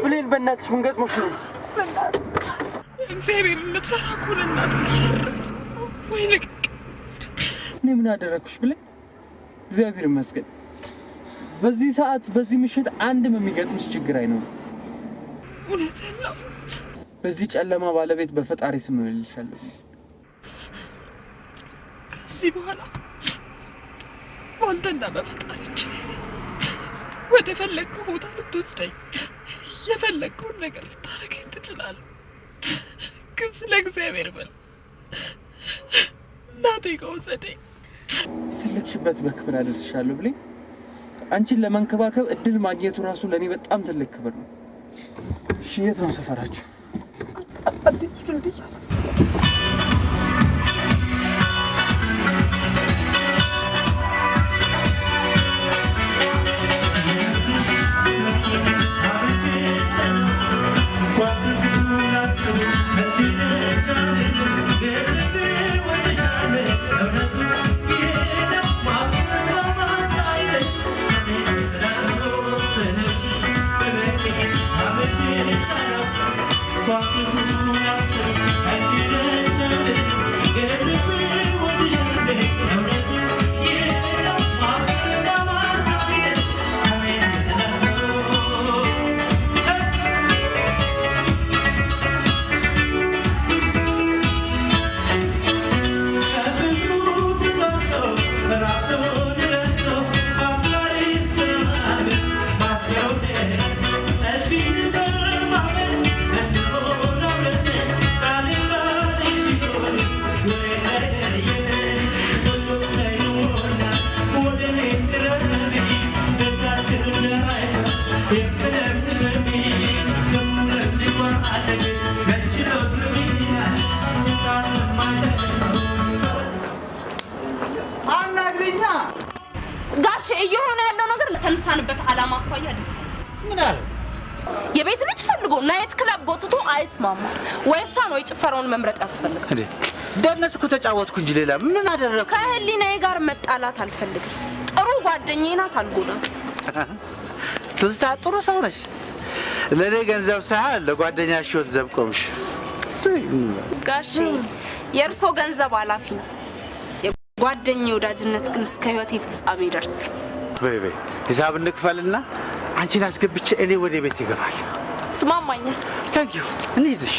ብሌን በእናትሽ ምን ገጥሞሽ ነው? እግዚአብሔር እንድትፈራ እኮ ለእናትህ ካላረሰ ወይ ልቅ እኔ ምን አደረግኩሽ ብሌን? እግዚአብሔር ይመስገን በዚህ ሰዓት በዚህ ምሽት አንድም የሚገጥምሽ ችግር አይኖርም። እውነትህን ነው። በዚህ ጨለማ ባለቤት በፈጣሪ ስም እልልሻለሁ። ከዚህ በኋላ ባንተና በፈጣሪ ወደ ፈለግከው ቦታ ልትወስደኝ የፈለግከውን ነገር ልታረገኝ ትችላለህ። ግን ስለ እግዚአብሔር በል እናቴ ጋር ውሰደኝ። የፈለግሽበት በክብር አደርስሻለሁ ብሌን። አንቺን ለመንከባከብ እድል ማግኘቱ ራሱ ለእኔ በጣም ትልቅ ክብር ነው። እሺ የት ነው ሰፈራችሁ? ጋሽ እየሆነ ያለው ነገር ለተነሳንበት ዓላማ አኳያ ደስ ምን አለ? የቤት ልጅ ፈልጎ ናይት ክለብ ጎትቶ አይስማማ ወይ እሷን ወይ ጭፈራውን መምረጥ ያስፈልጋል። እንዴ ደነስኩ ተጫወትኩ እንጂ ሌላ ምን አደረኩ? ከህሊናዬ ጋር መጣላት አልፈልግም። ጥሩ ጓደኛዬ ናት፣ አልጎዳም። ትዝታ ጥሩ ሰው ነሽ። ለኔ ገንዘብ ሳይሆን ለጓደኛሽ ህይወት ዘብ ቆምሽ። ጋሽ የእርሶ ገንዘብ አላፊ ነው። የጓደኛዬ ወዳጅነት ግን እስከ ህይወቴ ፍጻሜ ይደርሳል። በይ በይ ሂሳብ እንክፈልና አንቺን አስገብቼ እኔ ወደ ቤት ይገባል። ስማማኛል። ታንክ ዩ እንሂድሽ።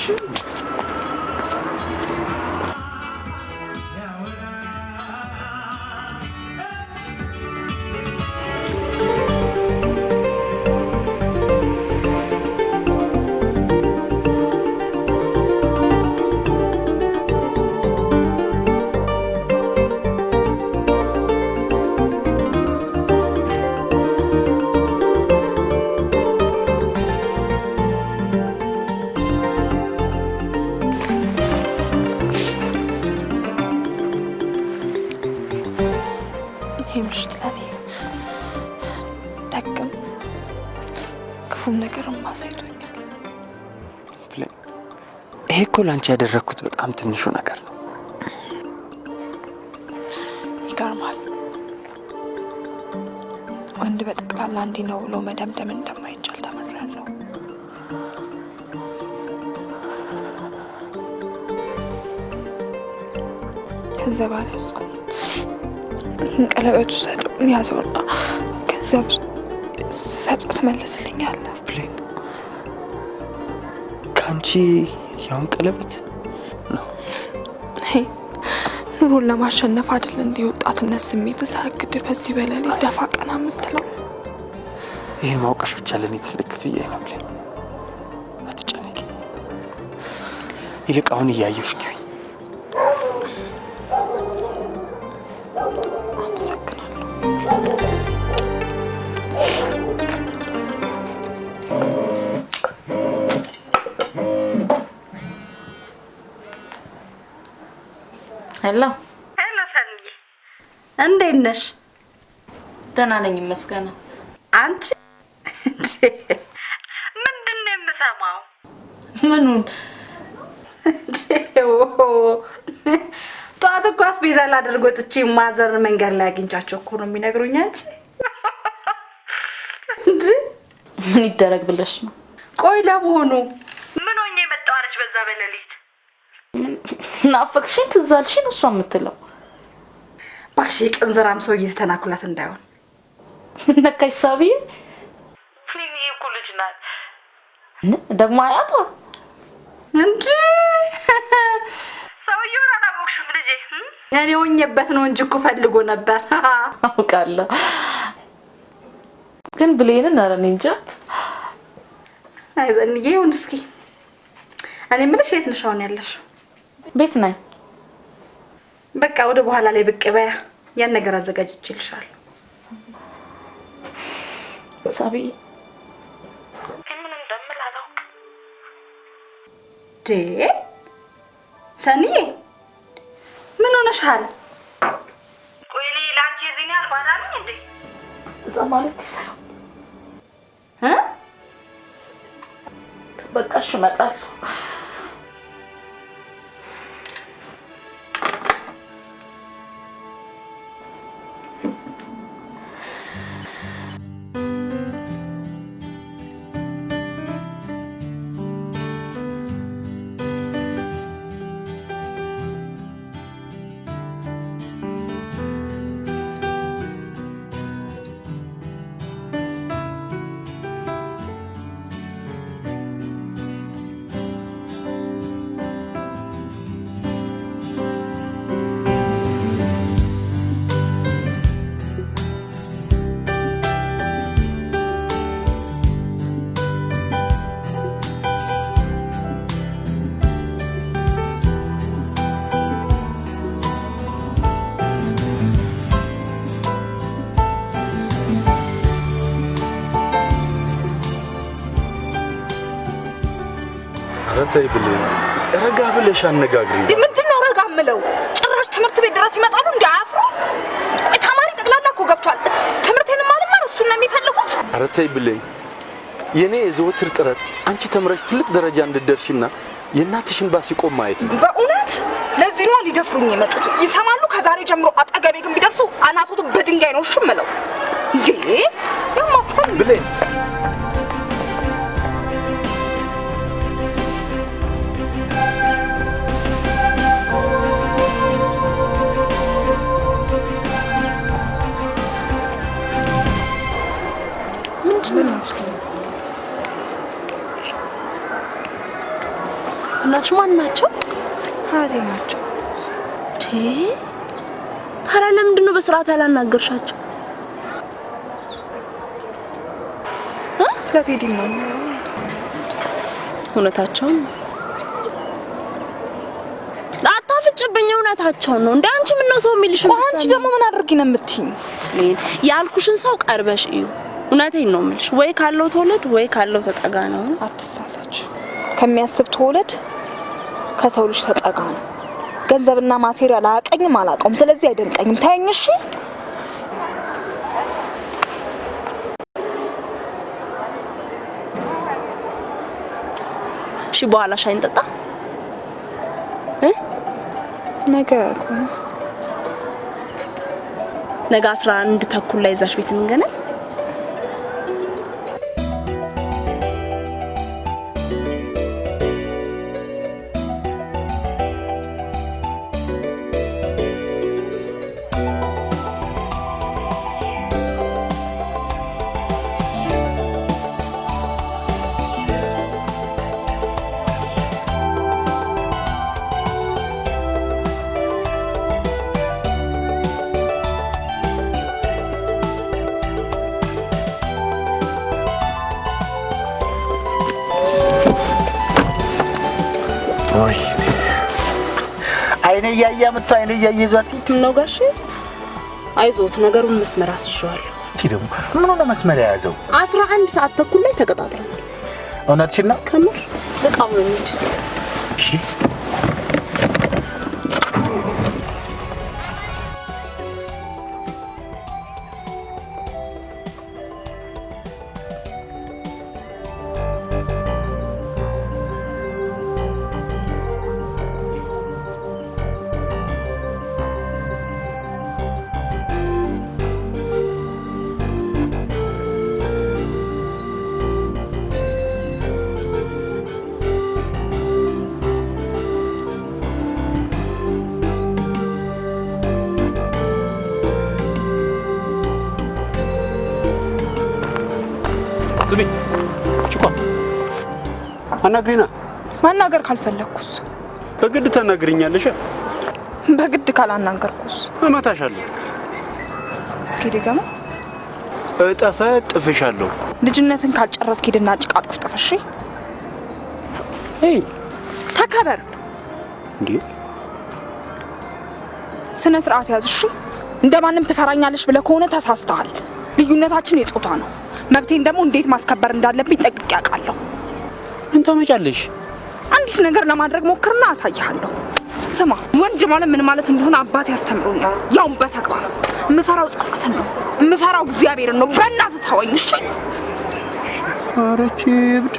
ምሽት ለኔ ደግም ክፉም ነገርም አሳይቶኛል። ይሄ እኮ ላንቺ ያደረኩት በጣም ትንሹ ነገር ነው። ይገርማል። ወንድ በጠቅላላ እንዲህ ነው ብሎ መደምደም እንደማይቻል ተምሬያለሁ። ገንዘብ አልያዝኩም። ቀለበቱ ሰጠው ያዘውና ገንዘብ ሰጠው ትመልስልኛለህ። ብሌን ከአንቺ ያውን ቀለበት ነው? ኑሮን ለማሸነፍ አይደል እንዲህ ወጣትነት ስሜት ሳግድ በዚህ በሌሊት ደፋ ቀና የምትለው? ይህን ማውቀሽ ብቻ ለእኔ ትልቅ ክፍያ ነው። ብሌን አትጨነቂ። ይልቅ አሁን እያየሁሽ ግቢ። ሄሎ ሄሎ ሰንዬ እንዴት ነሽ? ደህና ነኝ ይመስገን። አንቺ ምንድን ነው የምሰማው? ምኑን? ጠዋት እኮ አስቤዛ ላደርግ ወጥቼ ማዘር መንገድ ላይ አግኝቻቸው እኮ ነው የሚነግሩኝ። አንቺ ምን ይደረግ ብለሽ ነው? ቆይ ለመሆኑ ምን ሆኜ የመጣው አለች በዛ በሌሊት? ናፈቅሽኝ ትዝ አልሽኝ እሷ የምትለው እባክሽ ቅንዝራም ሰው እየተናኩላት እንዳይሆን። ምን ነካሽ ሳቢ? ፍሬኒ እኮ ልጅ ናት ደግሞ አያቷ እንጂ ሰውዬውን አላወቅሽም ልጄ? እኔ ሆኜበት ነው እንጂ እኮ ፈልጎ ነበር። አውቃለሁ ግን ብሌንን ኧረ እኔ እንጃ። አይዘንዬ ይሁን እስኪ። እኔ የምልሽ የት ነሽ አሁን ያለሽ? ቤት ነኝ። በቃ ወደ በኋላ ላይ ብቅ በያ፣ ያን ነገር አዘጋጅቼልሻለሁ። ሳቢ ምን እንደምል አላውቅም። ሰኒዬ ምን ሆነሻል? ቆይ ለአንቺ የዚህን ያህል ባዳ ነኝ እንዴ? እዛ ማለት ይሳው በቃ እሺ እመጣለሁ። ተይ ብለኝ ረጋ ብለሽ አነጋግሪ። ምንድነው ረጋ ምለው? ጭራሽ ትምህርት ቤት ድረስ ይመጣሉ እንዴ? አፍሮ ቆይ ተማሪ ጠቅላላ እኮ ገብቷል። ትምህርቴን ማለት ነው እሱን ነው የሚፈልጉት። ኧረ ተይ ብለኝ የኔ የዘወትር ጥረት አንቺ ተምረሽ ትልቅ ደረጃ እንድትደርሺና የእናትሽን ባስ ይቆም ማየት ነው። በእውነት ለዚህ ነው ሊደፍሩኝ የመጡት። ይሰማሉ። ከዛሬ ጀምሮ አጠገቤ ግን ቢደርሱ አናቶቱ በድንጋይ ነው ሽምለው እንዴ ያማቹን ብለኝ እናትሽ ማን ናቸው? አያቴ ናቸው። ታዲያ ለምንድን ነው በስርዓት ያላናገርሻቸው? ስለ ቴዲ ነው። እውነታቸውን አታፍጭብኝ። እውነታቸውን ነው እንዴ? አንቺ ምን ነው ሰው የሚልሽ? አንቺ ደግሞ ምን አድርጊ ነው የምትይኝ? ያልኩሽን ሰው ቀርበሽ እዩ። እውነቴን ነው የምልሽ። ወይ ካለው ተወለድ ወይ ካለው ተጠጋ ነው። አትሳሳች። ከሚያስብ ተወለድ ከሰው ልጅ ተጠጋ ነው። ገንዘብና ማቴሪያል አያቀኝም አላቀውም። ስለዚህ አይደንቀኝም። ታየኝ እሺ? እሺ በኋላ ሻይ እንጠጣ። ነገ ነገ 11 ተኩል ላይ እዛሽ ቤት እንገናኝ። አይኔ ያያ መጥቶ አይኔ ያየ ይዟት ነው ጋሽ። አይዞት ነገሩን መስመር አስይዤዋለሁ። እቺ ደግሞ ምን ሆነ መስመር የያዘው? 11 ሰዓት ተኩል ላይ ተቀጣጥረናል። እውነትሽን ነው? ከምር በቃ ነው እንጂ። እሺ አናግሪና። ማናገር ካልፈለኩስ? በግድ ታናግሪኛለሽ። በግድ ካላናገርኩስ? እመታሻለሁ። እስኪ ድገማ። ጥፍሻለሁ። ልጅነትን ካልጨረስክ ሂድና ጭቃ ጥፍጥፍ። እሺ ተከበር እንዴ! ስነ ስርዓት ያዝ። እሺ እንደማንም ትፈራኛለሽ ብለህ ከሆነ ተሳስተሃል። ልዩነታችን የጾታ ነው። መብቴን ደግሞ እንዴት ማስከበር እንዳለብኝ ጠንቅቄ አውቃለሁ። ምን ታመጫለሽ? አንዲት ነገር ለማድረግ ሞክርና አሳይሃለሁ። ስማ፣ ወንድ ማለት ምን ማለት እንደሆነ አባቴ ያስተምሮኛል። ያው በተግባር የምፈራው ጸጸትን ነው፣ የምፈራው እግዚአብሔርን ነው። በእናትህ ተወኝ እሺ። አረቺ እብድ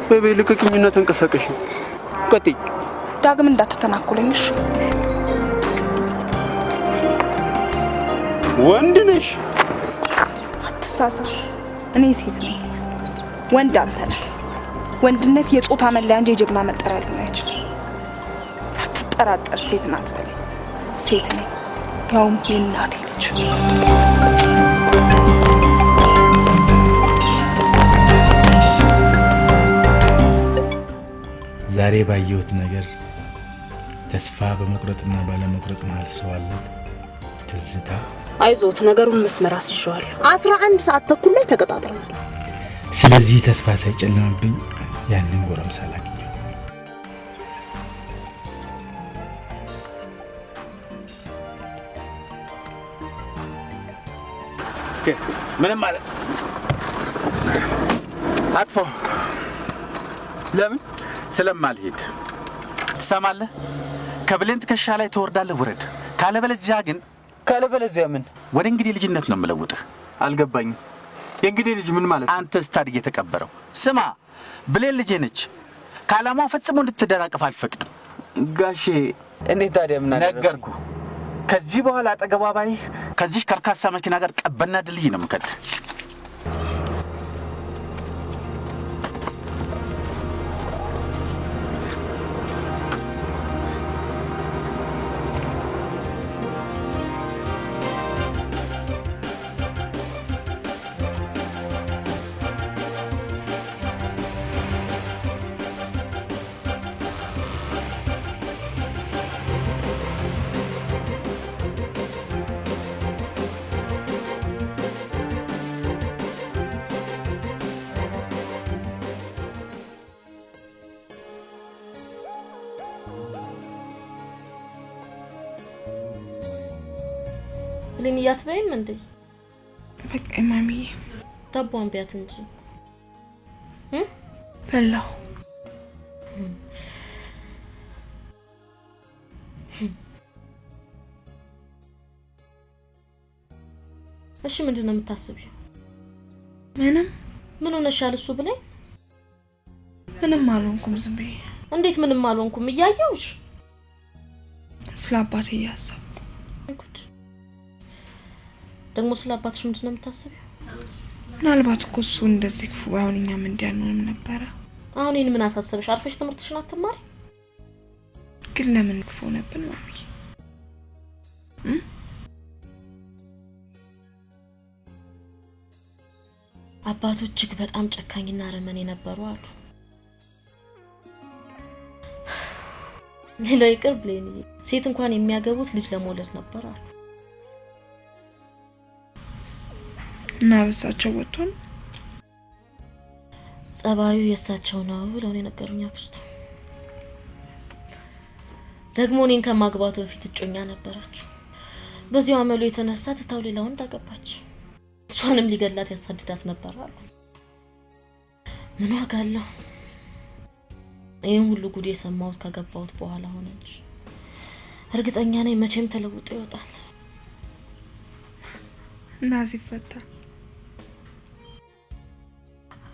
በቤት ልቀቂኝና ተንቀሳቀሽ። ቀጥይ። ዳግም እንዳትተናኮለኝ እሺ። ወንድ ነሽ። አትሳሳሽ። እኔ ሴት ነኝ፣ ወንድ አንተ ነህ። ወንድነት የጾታ መለያ እንጂ የጀግና መጠሪያ ሊሆን አይችልም። ሳትጠራጠር ሴት ናት በለኝ። ሴት ነኝ፣ ያውም የእናቴ ልጅ። ዛሬ ባየሁት ነገር ተስፋ በመቁረጥና ባለመቁረጥ መሀል ሰው አለ። ትዝታ አይዞት፣ ነገሩን መስመር አስይዤዋለሁ። 11 ሰዓት ተኩል ላይ ተቀጣጥረናል። ስለዚህ ተስፋ ሳይጨልምብኝ ያንን ጎረምሳ ላገኘው። ምንም ማለት አጥፎ ለምን ስለማልሄድ ትሰማለህ? ከብሌን ትከሻ ላይ ትወርዳለህ፣ ውረድ። ካለበለዚያ ምን? ወደ እንግዲህ ልጅነት ነው የምለውጥህ። አልገባኝም። የእንግዲህ ልጅ ምን ማለት? አንተ ስታድግ የተቀበረው። ስማ፣ ብሌን ልጄ ነች። ከዓላማው ፈጽሞ እንድትደናቀፍ አልፈቅድም። ጋሼ እንዴት ታዲያ ምን አደረኩ? ነገርኩህ። ከዚህ በኋላ አጠገቧ ባይህ ከዚህ ከርካሳ መኪና ጋር ቀበና ድልይ ነው የምከድህ። ብሌን እያትበይም እንዴ? በቃ ማሚ ዳቦን ቢያት እንጂ በላው። እሺ ምንድነው የምታስቢው? ምን ሆነሻል? እሱ ብሌን ምንም አልሆንኩም። ዝም ብዬ። እንዴት ምንም አልሆንኩም? እያየሁሽ ስለ አባቴ እያሰብኩ። ደግሞ ስለ አባትሽ ምንድነው የምታስቢው? ምናልባት እኮ እሱ እንደዚህ ክፉ ባይሆን እኛም እንዲያንሆንም ነበረ። አሁን ይሄን ምን አሳሰብሽ? አርፈሽ ትምህርትሽን አትማሪ? ግን ለምን ክፉ ነበር ማሚ? አባቱ እጅግ በጣም ጨካኝና አረመኔ ነበሩ አሉ። ሌላው ይቅር ብሌን፣ ሴት እንኳን የሚያገቡት ልጅ ለመውለድ ነበር አሉ። እና በሳቸው ወጥቷል። ጸባዩ የሳቸው ነው ብለው ነው የነገሩኝ አክስቱ። ደግሞ እኔን ከማግባቱ በፊት እጮኛ ነበረች። በዚሁ አመሉ የተነሳ ትታው ሌላ ወንድ አገባች። እሷንም ሊገላት ያሳድዳት ነበር አሉ። ምን ዋጋ አለው? ይሄን ሁሉ ጉድ የሰማሁት ካገባሁት በኋላ ሆነ እንጂ እርግጠኛ ነኝ መቼም ተለውጦ ይወጣል። እና ሲፈታ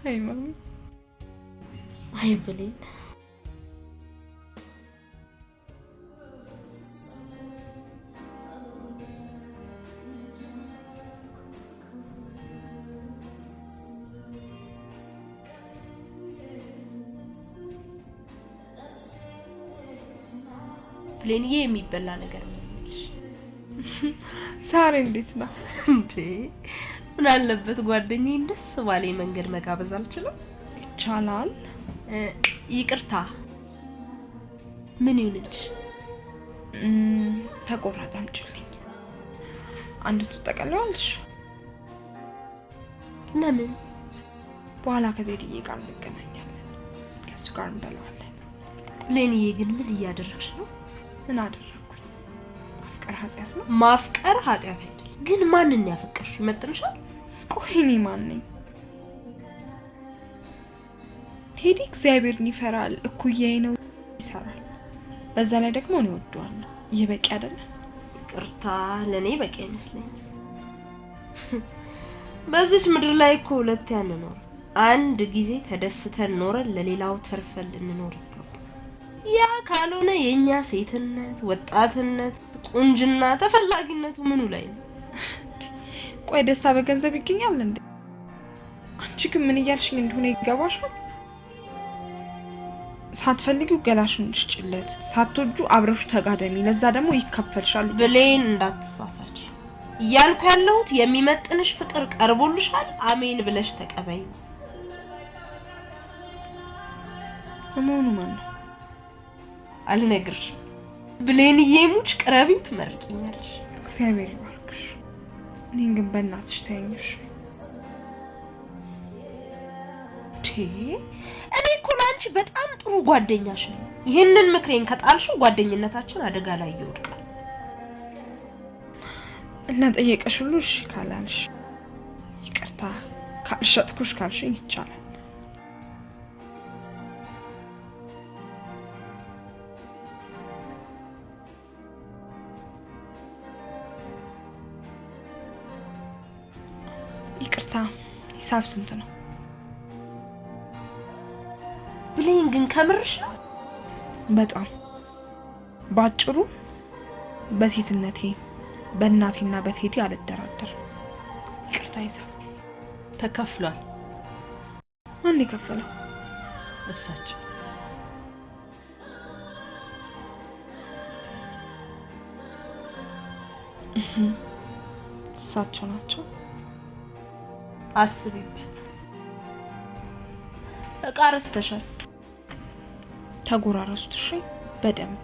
አይ ማሚ፣ አይ ብሌን፣ ብሌንዬ የሚበላ ነገር ነው። ሳሪ እንዴት ነው እንዴ? ምን አለበት ጓደኛዬ ደስ ባለኝ መንገድ መጋበዝ አልችልም? ይቻላል። ይቅርታ ምን ይሁንልሽ? ተቆራጭ አምጪልኝ። አንድ ትጠቀለዋለሽ? ለምን? በኋላ ከቴዲዬ ጋር እንገናኛለን። ከሱ ጋር እንበላዋለን። ብሌንዬ ግን ምን እያደረግሽ ነው? ምን አደረኩኝ? ማፍቀር ኃጢአት ነው? ማፍቀር ኃጢአት አይደል? ግን ማንን ያፈቅርሽ? ይመጥንሻል? ቆይ እኔ ማን ነኝ? ቴዲ እግዚአብሔርን ይፈራል፣ እኩያዬ ነው፣ ይሰራል። በዛ ላይ ደግሞ እኔ እወደዋለሁ። ይህ በቂ አይደለም? ይቅርታ ለኔ በቂ አይመስለኝም። በዚች ምድር ላይ እኮ ሁለት ያንኖር። አንድ ጊዜ ተደስተን ኖረን ለሌላው ተርፈን ልንኖር ይገባል። ያ ካልሆነ የኛ ሴትነት፣ ወጣትነት፣ ቁንጅና ተፈላጊነቱ ምኑ ላይ ነው? ቆይ ደስታ በገንዘብ ይገኛል እንዴ? አንቺ ግን ምን እያልሽኝ እንደሆነ ይገባሻል? ሳትፈልጊው ገላሽን እንድትጭለት፣ ሳትወጁ አብረሹ ተጋደሚ፣ ለዛ ደግሞ ይከፈልሻል። ብሌን እንዳትሳሳች እያልኩ ያለሁት የሚመጥንሽ ፍቅር ቀርቦልሻል፣ አሜን ብለሽ ተቀበይ። ለመሆኑ ማን ነው? አልነግርሽም። ብሌንዬ ሙች ቅረቢው ትመርቂኛለሽ። እግዚአብሔር ይባርክሽ። እኔን ግን በእናትሽ ተይኝሽ። እኔ እኮ ለአንቺ በጣም ጥሩ ጓደኛሽ ነኝ። ይህንን ምክሬን ከጣልሽው ጓደኝነታችን አደጋ ላይ ይወድቃል። እና ጠየቀሽ ሁሉ እሺ ካላልሽ፣ ይቅርታ ካልሸጥኩሽ ካልሽኝ ይቻላል። ይቅርታ ሂሳብ ስንት ነው? ብሌን ግን ከምርሽ ነው? በጣም ባጭሩ በሴትነቴ በእናቴና በቴዲ አልደራደርም። ይቅርታ ሂሳብ ተከፍሏል። ማን የከፈለው? እሳቸው። እሳቸው ናቸው። አስቢበት። እቃ ረስተሻል። ተጎራረሱት። እሺ በደንብ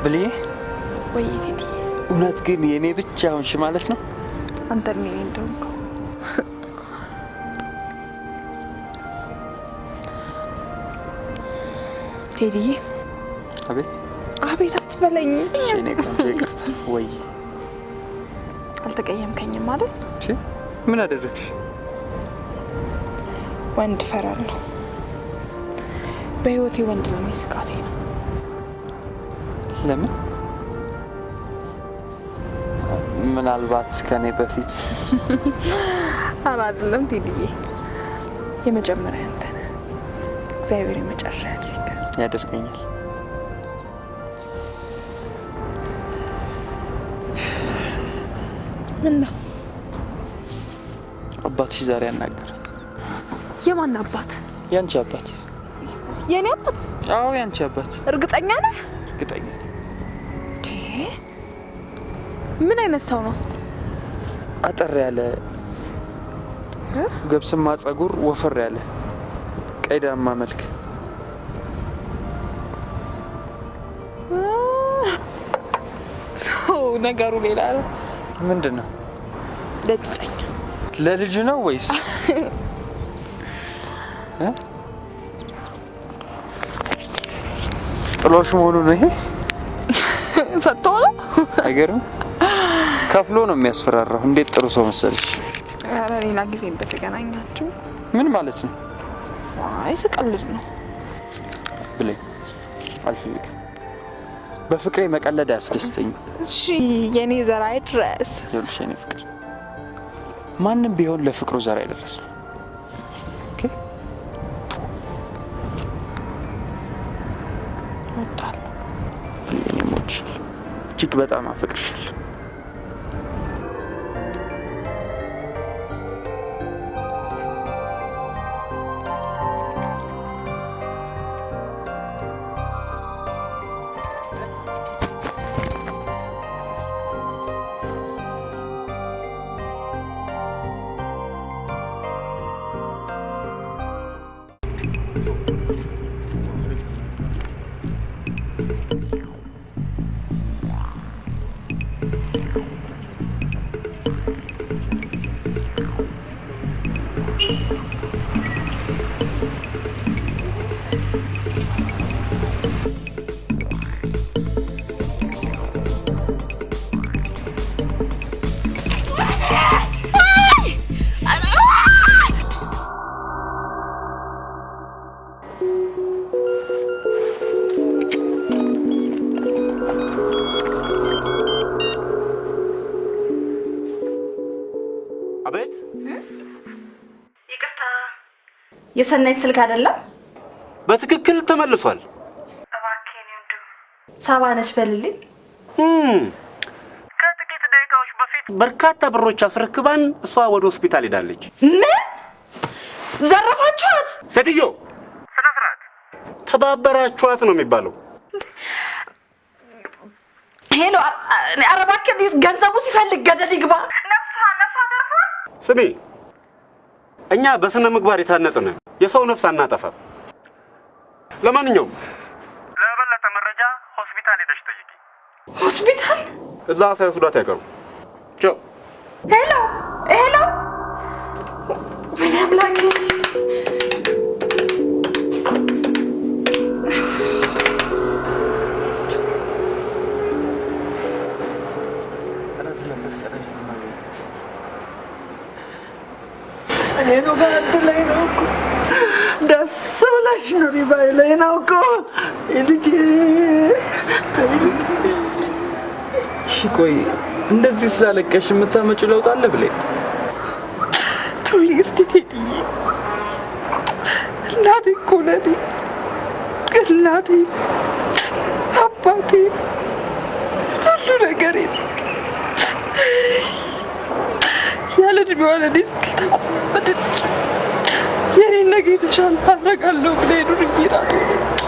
ብሌ ወይ ቴዲ፣ እውነት ግን የኔ ብቻ ሆንሽ ማለት ነው? አንተ ምን እንደሆንከው ቴዲ። አቤት አቤት አትበለኝ። እሺ እኔ ቆንጆ ይቅርታ። ወይ አልተቀየምከኝም አይደል? እሺ ምን አደረግሽ? ወንድ ፈራለሁ። በህይወቴ ወንድ ነው የሚስቃቴ ነው። ለምን? ምናልባት ከኔ በፊት ኧረ አይደለም ቴዲዬ፣ የመጀመሪያ አንተ ነህ። እግዚአብሔር የመጨረሻ ያደርገኛል። ምን ነው? አባትሽ ዛሬ ያናገረኝ። የማን አባት? ያንቺ አባት። የኔ አባት? አዎ ያንቺ አባት። እርግጠኛ ነህ? እርግጠኛ ነኝ። ምን አይነት ሰው ነው? አጠር ያለ ገብስማ ጸጉር፣ ወፈር ያለ ቀይዳማ መልክ። ነገሩ ሌላ ነው። ምንድን ነው? ለጅጸኛ ለልጅ ነው ወይስ ጥሎሽ መሆኑ ነው? ይሄ ሰጥቶ ነው። አይገርም? ከፍሎ ነው የሚያስፈራራው። እንዴት ጥሩ ሰው መሰለሽ። ኧረ ሌላ ጊዜ በተገናኛችሁ። ምን ማለት ነው? አይ ስቀልድ ነው ብለኝ አልፈልግም። በፍቅሬ መቀለድ አያስደስተኝም። እሺ የኔ ዘር አይድረስ። ይኸውልሽ የኔ ፍቅር ማንም ቢሆን ለፍቅሩ ዘር አይደረስም። ኦኬ እወዳለሁ። እኔ እሞችሻለሁ። እጅግ በጣም አፈቅርሻለሁ። አቤት። ይቅርታ፣ የሰናይት ስልክ አይደለም? በትክክል ተመልሷል። ሳባ ነች በልልኝ። ከጥቂት ደቂቃዎች በፊት በርካታ ብሮች አስረክባን እሷ ወደ ሆስፒታል ሄዳለች። ምን ዘረፋችኋት? ሴትዮ ስነ ስርዓት። ተባበራችኋት ነው የሚባለው። ሄሎ፣ ኧረ እባክህ ገንዘቡ ሲፈልግ ገደል ይግባ። ስሚ፣ እኛ በስነ ምግባር የታነጽን የሰው ነፍስ አናጠፋም። ለማንኛውም ለበለጠ መረጃ ሆስፒታል ሄደሽ ጠይቂ። ሆስፒታል? እዛ ሳይወስዷት አይቀሩም። ቻው። ሄሎ ሄሎ፣ ወይኔ አምላኬ። እኔ ነው በአንድ ላይ ነው እኮ ደስ ብላሽ ኑሪ ባይ ላይ ነው እኮ ልጄ። እሺ ቆይ እንደዚህ ስላለቀሽ የምታመጪው ለውጥ አለ ብለኝ? ተወኝ እስቲ ቴዲዬ። እናቴ እኮ ለኔ እናቴ አባቴ ሁሉ ነገሬ ናት። ያለ እድሜዋ ለእኔ ስትል ተቆመደች። የኔን ነገ የተሻለ አደርጋለሁ ብላ ዱርዬ ናት ሆነች።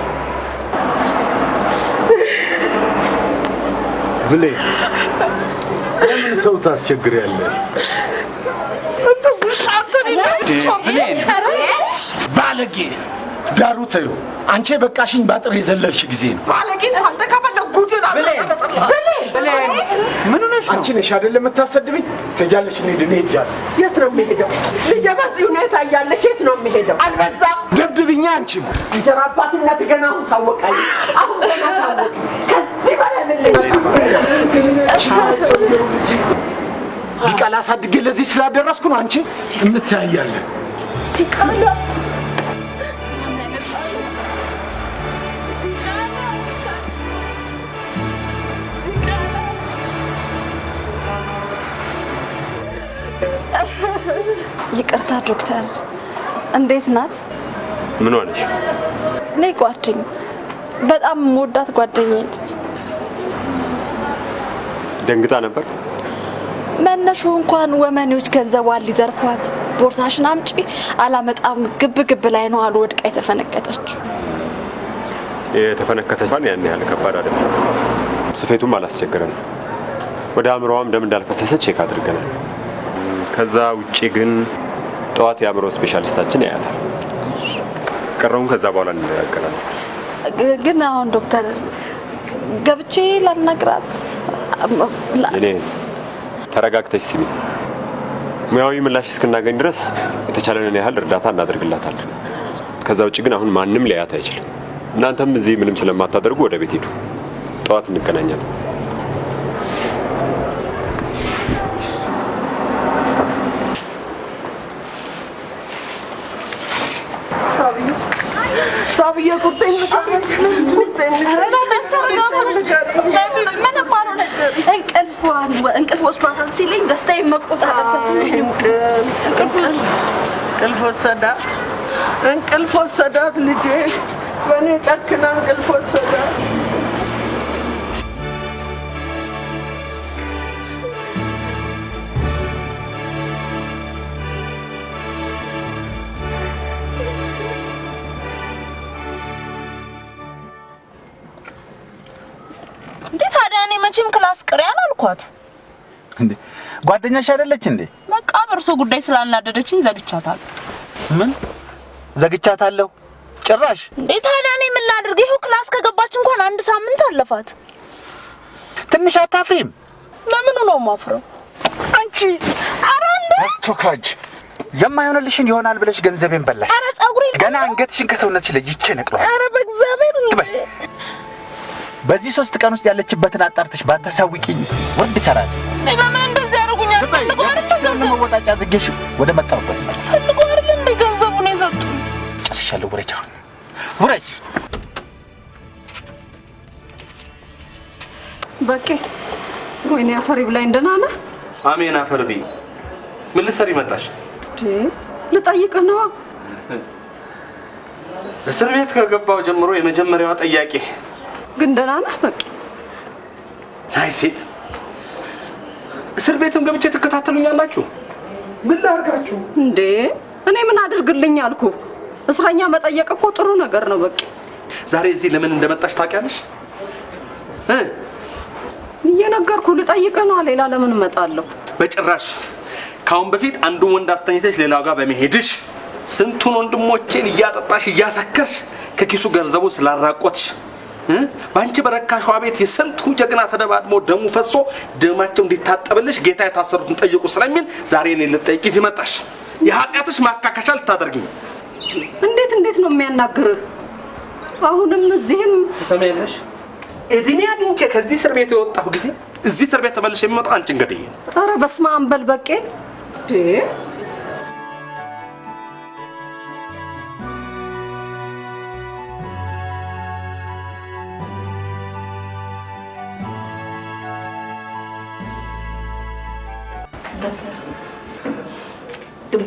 ብሌን ለምን ሰው ታስቸግሪያለሽ? አንተ ውሻ አንተ ብሌን ባለጌ ዳሩ ተዩ። አንቺ በቃሽኝ ባጥር የዘለልሽ ጊዜ ነው። ባለጌ አንተ ከፈለግ ጉድን አዘጠጠላ ብሌን ምን ሆነሽ ነው? አንቺ ነሽ አይደል የምታሰድብኝ? ትሄጃለሽ። እንሂድ። እኔ ሄጃለሁ። የት ነው የሚሄደው? ልጄ በዚህ ሁኔታ እያለሽ የት ነው የሚሄደው? አልበዛም? ደብድብኛ። አንቺም እንጀራ አባትነት ገና አሁን ታወቃኝ። አሁን ገና ታወቅ። ከዚህ በላይ ምን ልመጣ? ዲቃላ አሳድጌ ለዚህ ስላደረስኩ ነው። አንቺ እንተያያለን። ዲቃላ ይቅርታ ዶክተር፣ እንዴት ናት? ምን ሆነሽ? እኔ ጓደኛ በጣም የምወዳት ጓደኛዬ ነች። ደንግጣ ነበር። መነሻው እንኳን ወመኔዎች ገንዘቧን ሊዘርፏት ቦርሳሽን አምጪ አላመጣም ግብ ግብ ላይ ነው አሉ ወድቃ የተፈነከተችው። የተፈነከተችው ያን ያህል ከባድ አይደለም። ስፌቱም አላስቸገረንም። ወደ አእምሮዋም ደም እንዳልፈሰሰ ቼክ አድርገናል። ከዛ ውጪ ግን ጠዋት የአእምሮ ስፔሻሊስታችን ያያታል። ቀረውን ከዛ በኋላ እንነጋገራለን። ግን አሁን ዶክተር ገብቼ ላናግራት? እኔ ተረጋግተሽ ስሚ። ሙያዊ ምላሽ እስክናገኝ ድረስ የተቻለንን ያህል እርዳታ እናደርግላታለን። ከዛ ውጭ ግን አሁን ማንም ሊያያት አይችልም። እናንተም እዚህ ምንም ስለማታደርጉ ወደ ቤት ሄዱ። ጠዋት እንገናኛለን። ሳብዬ ቁርጤን እንቅልፍ ወስዷታል ሲለኝ ደስታዬን መቆጣጠር እንቅልፍ ወሰዳት ልጄ በእኔ ጨክና እንቅልፍ ወሰዳት። መቼም ክላስ ቅሪያን አልኳት እንዴ ጓደኛሽ አይደለች እንዴ? በቃ በርሶ ጉዳይ ስላልናደደችኝ ዘግቻታለሁ። ምን ዘግቻታለሁ? ጭራሽ እንዴ ታዲያ እኔ ምን ላድርግ? ይሄው ክላስ ከገባች እንኳን አንድ ሳምንት አለፋት። ትንሽ አታፍሪም? ለምን ነው ማፍረው? አንቺ አራንዴ ቶካጅ የማይሆንልሽን ይሆናል ብለሽ ገንዘቤን በላሽ። አረ ጸጉሬ ገና አንገትሽን ከሰውነትሽ ላይ ይቸነቅለው። አረ በእግዚአብሔር በዚህ 3 ቀን ውስጥ ያለችበትን አጣርተሽ ባታሳውቂኝ ወንድ ከራሴ ለምን እንደዚህ ያደርጉኛል? ፈልገው አይደል ገንዘብ መወጣጫ ዝጌሽ ወደ መጣሁበት ፈልገው አይደል እንደ ገንዘቡን የሰጡ ጨርሻለሁ። ውረጅ አሁን ውረጅ። በቃ ወይኔ አፈሪ ብላኝ ደህና ነህ? አሜን አፈር ብይ። ምን ልትሰሪ መጣሽ? ልጠይቅህ ነው። እስር ቤት ከገባው ጀምሮ የመጀመሪያዋ ጥያቄ ግን ደህና ነህ? በቃ አይ ሴት እስር ቤትም ገብቼ ትከታተሉኛላችሁ? ምን ላድርጋችሁ እንዴ? እኔ ምን አድርግልኝ አልኩ? እስረኛ መጠየቅ እኮ ጥሩ ነገር ነው። በቃ ዛሬ እዚህ ለምን እንደመጣሽ ታውቂያለሽ? እየነገርኩ ልጠይቅህ ነው። ሌላ ለምን እመጣለሁ? በጭራሽ። ካሁን በፊት አንዱን ወንድ አስተኝተሽ ሌላው ጋር በመሄድሽ ስንቱን ወንድሞቼን እያጠጣሽ እያሰከርሽ ከኪሱ ገንዘቡ ስላራቆትሽ ባንቺ በረካሿ ቤት የስንቱ ጀግና ተደባድሞ ደሙ ፈሶ ደማቸው እንዲታጠብልሽ ጌታ የታሰሩትን ጠይቁ ስለሚል ዛሬ እኔ ልጠይቂ እዚህ መጣሽ። የኃጢአትሽ ማካካሻ ልታደርጊኝ። እንዴት ነው የሚያናግርህ? አሁንም እዚህም ትሰሚያለሽ? እድሜ አግኝቼ ከዚህ እስር ቤት የወጣሁ ጊዜ እዚህ እስር ቤት ተመልሼ የሚመጣው አንቺን ገድዬ። ኧረ በስመ አብ በል በቄ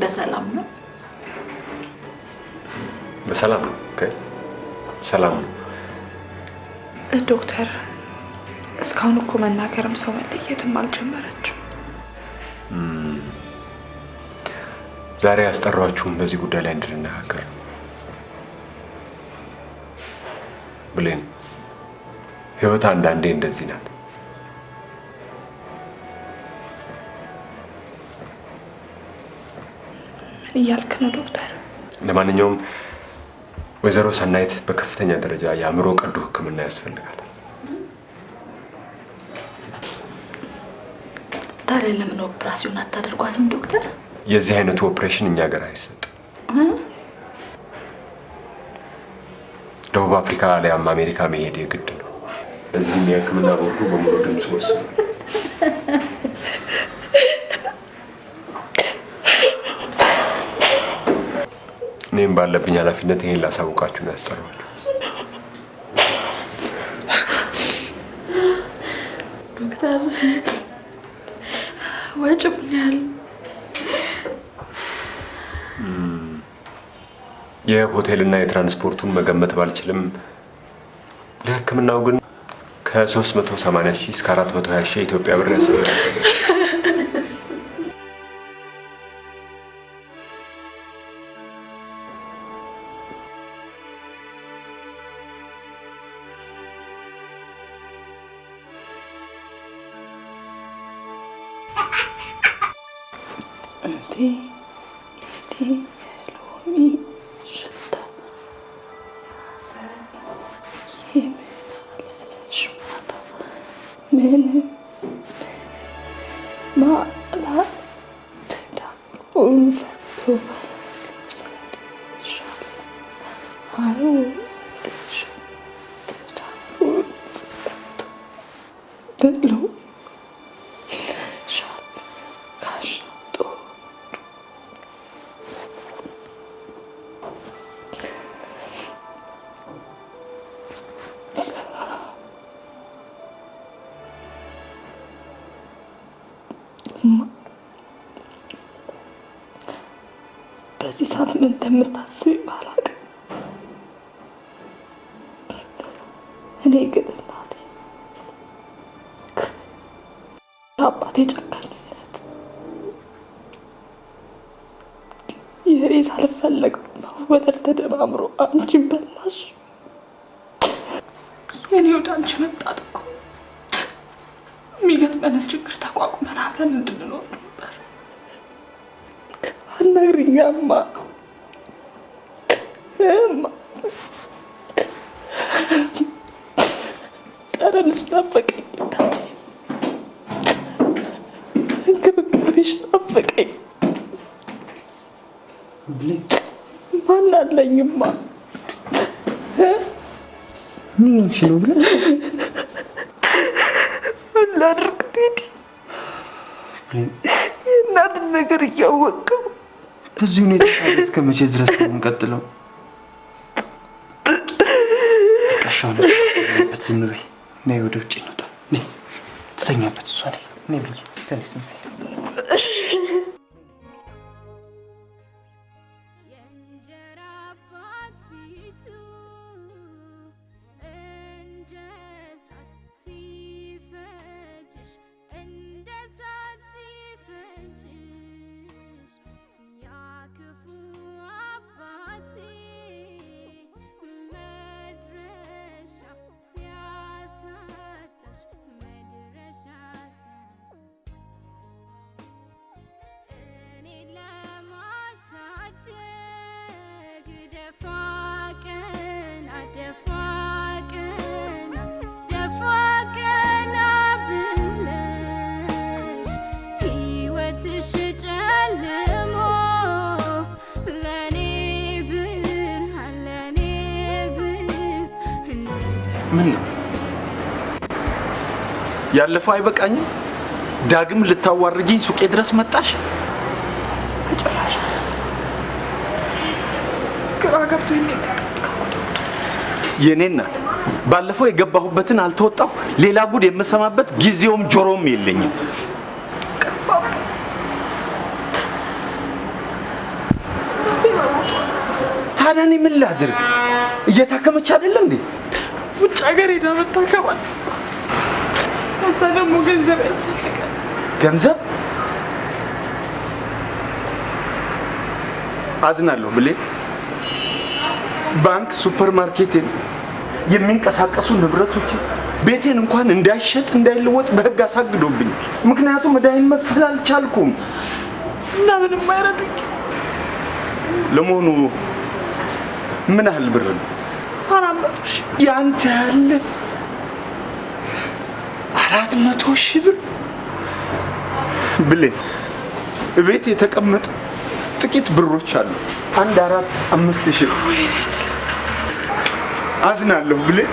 በሰላም ነው? በሰላም ነው። ኦኬ ሰላም ነው። ዶክተር እስካሁን እኮ መናገርም ሰው መለየትም አልጀመረችም። ዛሬ ያስጠራችሁም በዚህ ጉዳይ ላይ እንድንነጋገር ብሌን። ህይወት አንዳንዴ እንደዚህ ናት። እያልክ ነው ዶክተር? ለማንኛውም ወይዘሮ ሰናይት በከፍተኛ ደረጃ የአእምሮ ቀዶ ሕክምና ያስፈልጋታል። ታዲያ ለምን ኦፕራሲዮን አታደርጓትም ዶክተር? የዚህ አይነቱ ኦፕሬሽን እኛ ሀገር አይሰጥም። ደቡብ አፍሪካ አሊያም አሜሪካ መሄድ የግድ ነው። ለዚህም የሕክምና ቦርዱ በሙሉ ድምፅ ወስኗል። እኔም ባለብኝ ኃላፊነት ይሄን ላሳውቃችሁ ነው ያስጠራዋል። ዶክተር ወጭ ምን ያህል? የሆቴልና የትራንስፖርቱን መገመት ባልችልም ለሕክምናው ግን ከ380 ሺህ እስከ 420 ሺህ የኢትዮጵያ ብር ያስፈልጋል። ምንም ማላ ትዳር ፈቶ ውሰድሽ ትዳሩን ፈቶ ብሎ በዚህ ሰዓት ምን እንደምታስቢ ባላውቅም እኔ ግን እናቴ አባቴ ጨካኝነት የሬ ሳልፈለግ መወለድ ተደማምሮ አንቺን በላሽ። የኔ ወደ አንቺ መምጣት እኮ የሚገጥመንን ችግር ተቋቁመን አብረን እንድንኖር ነበር። አናግሪኛማ ጠረንሽ ናፈቀኝ፣ እንክብካቤሽ ናፈቀኝ። ማን አለኝማ? ምን ሆንሽ ነው ብለህ ምን ላድርግ ቴዲ? የእናትን ነገር እያወቅው በዚህ ሁኔታ እስከ መቼ ድረስ ነው የምንቀጥለው? ቀሻውነሽ ዝም በይ። ነይ ወደ ውጭ እንውጣ። ነይ ትተኛበት እሷ ላይ ነይ ብዬ ተነስ። ምን ነው ያለፈው አይበቃኝም? ዳግም ልታዋርጂኝ ሱቄ ድረስ መጣሽ? ግራ ገብቶኝ የኔ እናት ባለፈው የገባሁበትን አልተወጣሁ። ሌላ ጉድ የምሰማበት ጊዜውም ጆሮም የለኝም። ታዲያ እኔ ምን ላድርግ? እየታከመች አይደለ እንዴ? ውጭ ሀገር ሄዳ መታከማል። እዛ ደግሞ ገንዘብ ያስፈልጋል። ገንዘብ? አዝናለሁ ብሌን። ባንክ፣ ሱፐር ማርኬቴን፣ የሚንቀሳቀሱ ንብረቶች፣ ቤቴን እንኳን እንዳይሸጥ እንዳይለወጥ በህግ አሳግዶብኝ። ምክንያቱም እዳይን መክፈል አልቻልኩም እና ምንም አይረዱኝ። ለመሆኑ ምን ያህል ብር ነው? 400,000 ያንተ ያለ 400,000 ብር? ብሌን እቤት የተቀመጡ ጥቂት ብሮች አሉ። 4-5 ሺህ። አዝናለሁ ብሌን።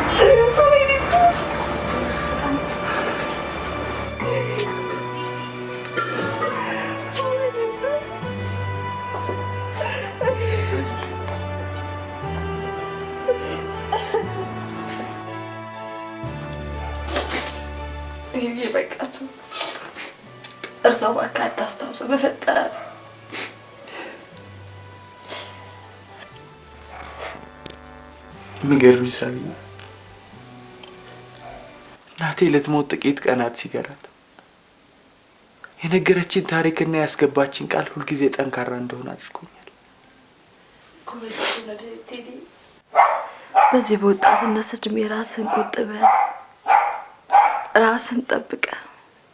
በቃቱ እርሰው እባክህ አታስታውሱ በፈጠረ። የሚገርምሽ ሳቢ እናቴ ልትሞት ጥቂት ቀናት ሲቀራት የነገረችን ታሪክና ያስገባችን ቃል ሁልጊዜ ጠንካራ እንደሆነ አድርጎኛል። በዚህ በወጣትነት እድሜ ራስን ቆጥበህ ራስን ጠብቀህ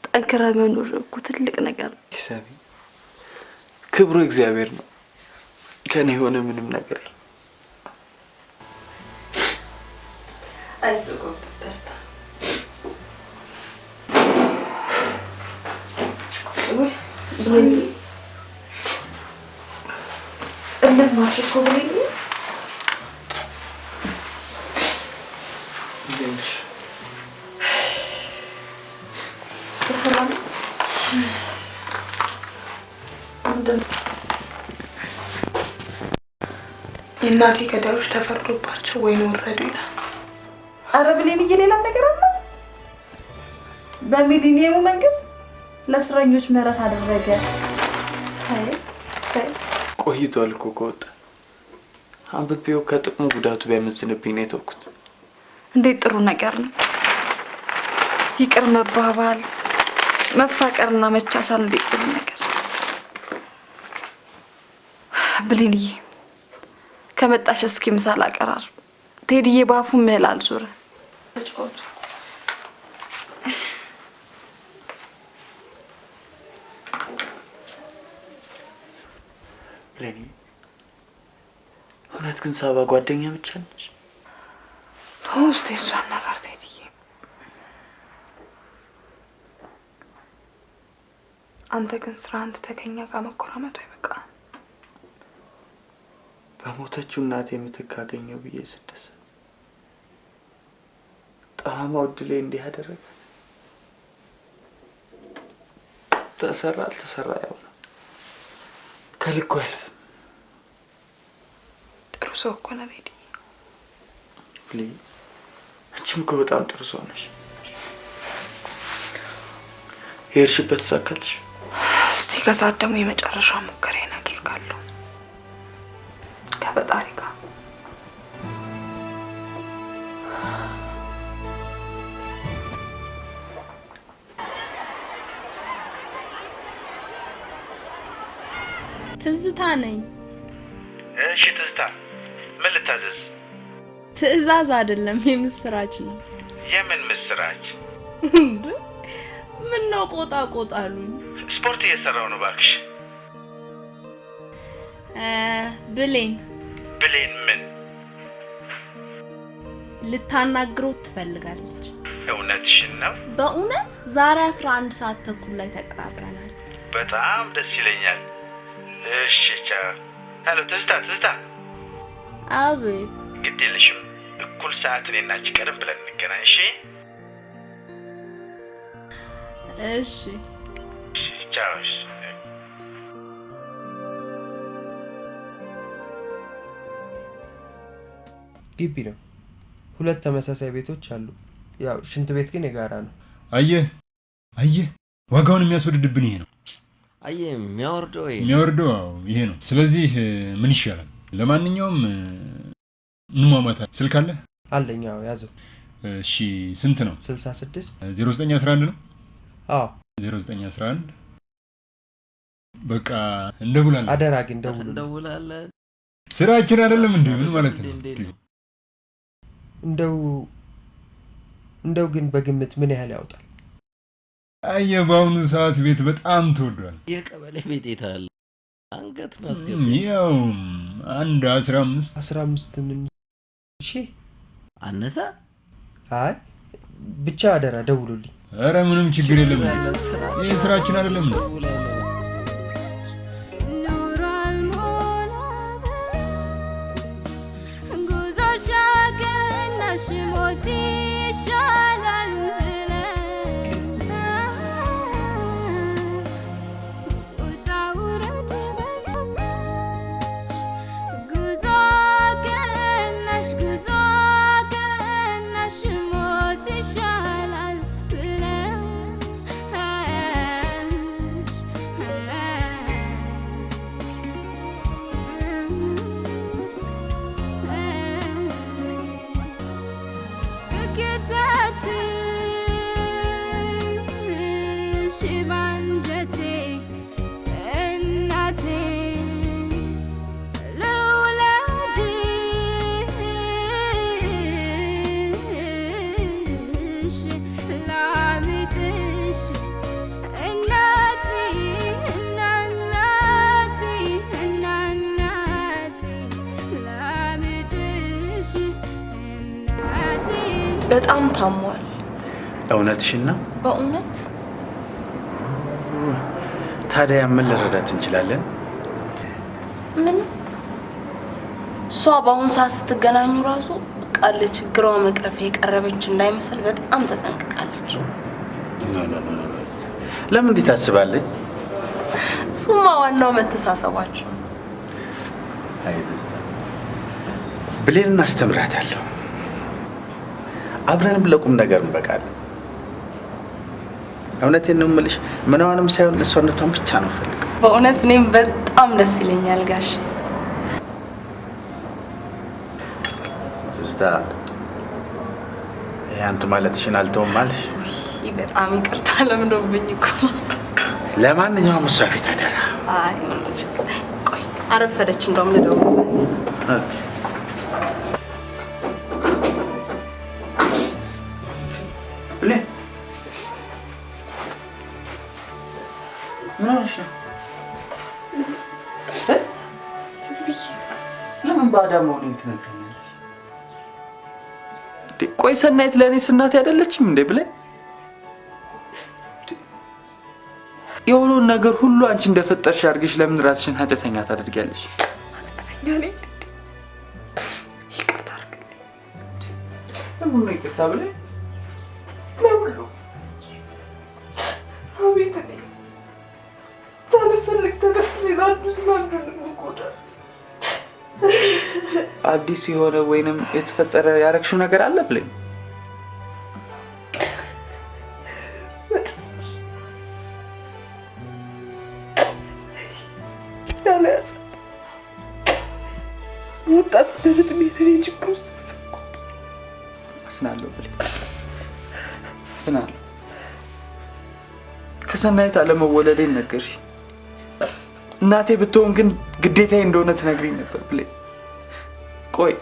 ጠንክረህ መኖር እኮ ትልቅ ነገር ነው። ሳቢ ክብሩ እግዚአብሔር ነው። ከኔ የሆነ ምንም ነገር የለም። አይዞህ ጎበዝ፣ በርታ። ምን ማሽኮ ብለኝ ሰላም የእናቴ ገዳዮች ተፈርዶባቸው ወይን ወረዱ ይላል። አረ ብሌን ሌላ ነገር አለ። በሚሊኒየሙ መንግስት ለእስረኞች ምህረት አደረገ። ቆይቷል እኮ ከወጣ አንብቤው ከጥቅሙ ጉዳቱ ቢያመዝንብኝ ነው የተውኩት። እንዴት ጥሩ ነገር ነው። ይቅር መባባል መፋቀርና መቻቻል እንዴት ጥሩ ነገር። ብሌንዬ ከመጣሽ እስኪ ምሳል አቀራር ቴዲዬ ባፉ ምህላል ዙረ ተጫወቱ። ብሌኒ እውነት ግን ሳባ ጓደኛ ብቻ ነች? ተውስቴ እሷን ነገር ቴዲዬ። አንተ ግን ስራ አንተ ተገኛ ጋር መኮራመቱ አይበቃም። በሞተችው እናቴ ምትክ አገኘው ብዬ ስደሰት ጣማው ድሌ እንዲህ ያደረገ ተሰራ አልተሰራ ያው ነው። ከልኩ ያልፍ ጥሩ ሰው እኮ ነው ቴዲ። አንቺም እኮ በጣም ጥሩ ሰው ነሽ። የሄድሽበት ሳካልሽ። እስቲ ከሰዓት ደግሞ የመጨረሻ ሙከራዬን አደርጋለሁ ከፈጣሪ ጋር። ትዝታ ነኝ። እሺ ትዝታ፣ ምን ልታዘዝ? ትዕዛዝ አይደለም የምስራች ነው። የምን ምስራች? ምን ነው ቆጣ ቆጣ አሉኝ። ስፖርት እየሰራው ነው እባክሽ። ብሌን ምን ልታናግሮት ትፈልጋለች። እውነትሽን ነው? በእውነት ዛሬ 11 ሰዓት ተኩል ላይ ተቀጣጥረናል። በጣም ደስ ይለኛል። እሺ ቻው። ሄሎ ትዝታ። አቤት። ግድ የለሽም እኩል ሰዓት እኔና አንቺ ቀደም ብለን እንገናኝ። እሺ ቻው። ግቢ ነው። ሁለት ተመሳሳይ ቤቶች አሉ። ያው ሽንት ቤት ግን የጋራ ነው። አየህ ዋጋውን የሚያስወድድብን ይሄ ነው። አየህ የሚያወርደው ይሄ ነው። ስለዚህ ምን ይሻላል? ለማንኛውም እንሟሟታ። ስልክ አለ? አለኝ። አዎ ያዘው። እሺ ስንት ነው? 66 0911 ነው? አዎ 0911 በቃ እንደውላለን። አደራ ግን እንደውላለን። ስራችን አይደለም እንዴ? ምን ማለት ነው? እንደው ግን በግምት ምን ያህል ያወጣል? አየህ በአሁኑ ሰዓት ቤት በጣም ተወዷል። የቀበሌ ቤት የታለ? አንገት ማስገቢያ ያው አንድ 15 ምን እሺ አነሳ? አይ ብቻ አደራ ደውሉልኝ። ኧረ ምንም ችግር የለም። ይሄ ስራችን አይደለም ነው። በጣም ታሟል። እውነትሽን ነው? በእውነት ታዲያ ምን ልረዳት እንችላለን? ምን እሷ በአሁን ሰዓት ስትገናኙ ራሱ ቃል ችግሯ መቅረፍ የቀረበች እንዳይመስል በጣም ተጠንቅቃለች። ለምን እንዴት ታስባለች? እሱማ ዋናው መተሳሰባቸው። ብሌንን አስተምራታለሁ። አብረንም ለቁም ነገር እንበቃለን። እውነቴን ነው የምልሽ፣ ምናውንም ሳይሆን እሷነቷን ብቻ ነው ፈልገው። በእውነት እኔም በጣም ደስ ይለኛል ጋሽ። ትዝታ ያንተ ማለትሽን አልተውም አልሽ? በጣም ይቅርታ ለምዶብኝ እኮ። ለማንኛውም እሷ ፊት አደራ። አይ ቆይ አረፈደች እንደውም ልደውል። ብሌን ምን ሆነሽ ነው? ለምን ባዳ መሆኔን ትነግረኛለሽ? ቆይ ሰናይት ለእኔስ እናቴ አይደለችም እንዴ ብለን የሆነውን ነገር ሁሉ አንቺ እንደፈጠርሽ አድርገሽ ለምን ራስሽን ኃጢአተኛ ታደርጊያለሽ? ኃጢአተኛ ነኝ። ይቅርታ አድርግልኝ። ለምን ነው ይቅርታ ብለን ለሁሉ አቤት እኔ ሳልፈልግ ተፈጥሬ ለአንዱ ስላንዱ ልንጎዳ አዲስ የሆነ ወይንም የተፈጠረ ያረግሽው ነገር አለ ብለን ያለያዘ ወጣት ደረድሜ ተኔ ችግር ውስጥ ፈኩት። አስናለሁ ብለን አስናለሁ። ከሰናይት አለመወለዴን ነገርሽ። እናቴ ብትሆን ግን ግዴታዬ እንደሆነ ትነግሪኝ ነበር ብለን። ቆይ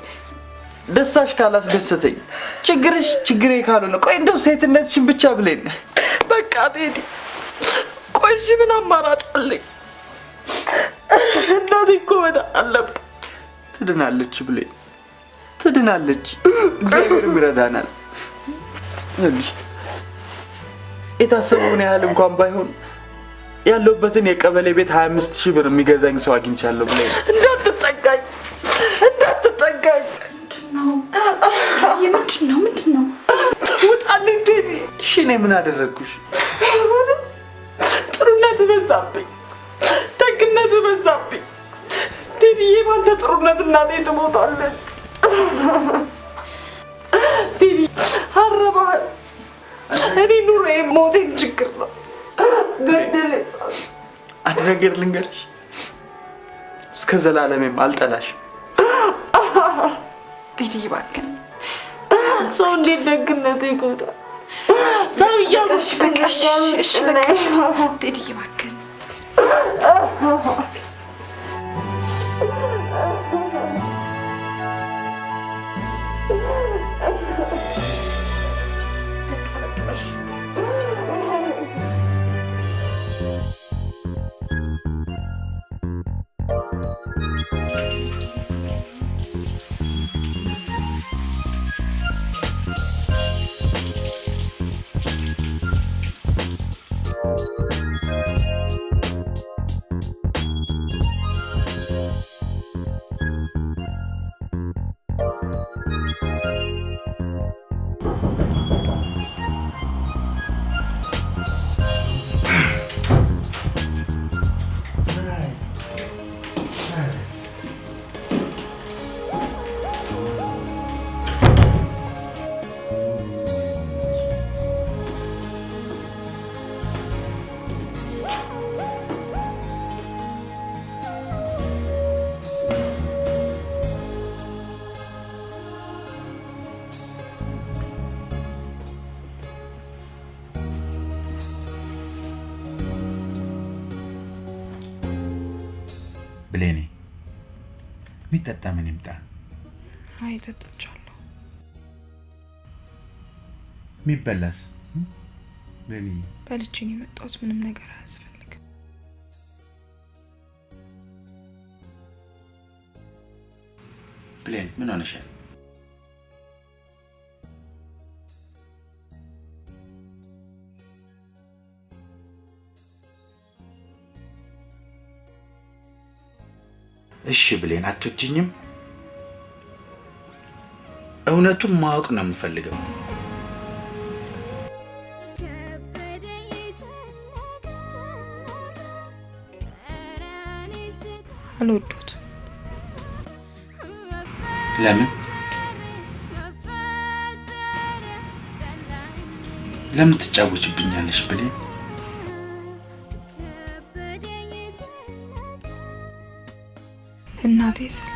ደስታሽ ካላስደሰተኝ ችግርሽ ችግሬ ካልሆነ ቆይ እንደው ሴትነትሽን ብቻ ብለን በቃ ቴዲ ቆይ እሺ ምን አማራጭ አለኝ? እናቴ እኮ መዳን አለባት። ትድናለች ብለን ትድናለች፣ እግዚአብሔርም ይረዳናል። የታሰበውን ያህል እንኳን ባይሆን ያለሁበትን የቀበሌ ቤት 25,000 ብር የሚገዛኝ ሰው አግኝቻለሁ ብለን። እንዳትጠጋኝ እንዳትጠጋኝ። ምንድን ነው? ውጣልኝ ቴዲ። እሺ እኔ ምን አደረግኩሽ? ጥሩነት በዛብኝ፣ ደግነት በዛብኝ። ቴዲዬ ባንተ ጥሩነት እናቴ ትሞታለች። ቴዲ አረባህ። እኔ ኑሮዬ ሞቴም ችግር ነው። ገደለኝ። አንድ ነገር ልንገርሽ፣ እስከ ዘላለሜም አልጠላሽም። ቴዲዬ እባክህ ሰው እንዴት ደግነት ይጎዳል? ሰው እያልኩሽ በቃሽ። እሺ በቃሽ ቴዲዬ እባክህ ብሌኔ የሚጠጣ ምን ይምጣ? አይ ጠጥቻለሁ። የሚበላስ? ብሌኔ በልቼ ነው የመጣሁት። ምንም ነገር አያስፈልግም። ብሌን ምን ሆነሻል? እሺ ብሌን አትወጂኝም? እውነቱን ማወቅ ነው የምፈልገው። አልወዱት። ለምን ለምን ትጫወችብኛለሽ ብሌን? እናቴ ስል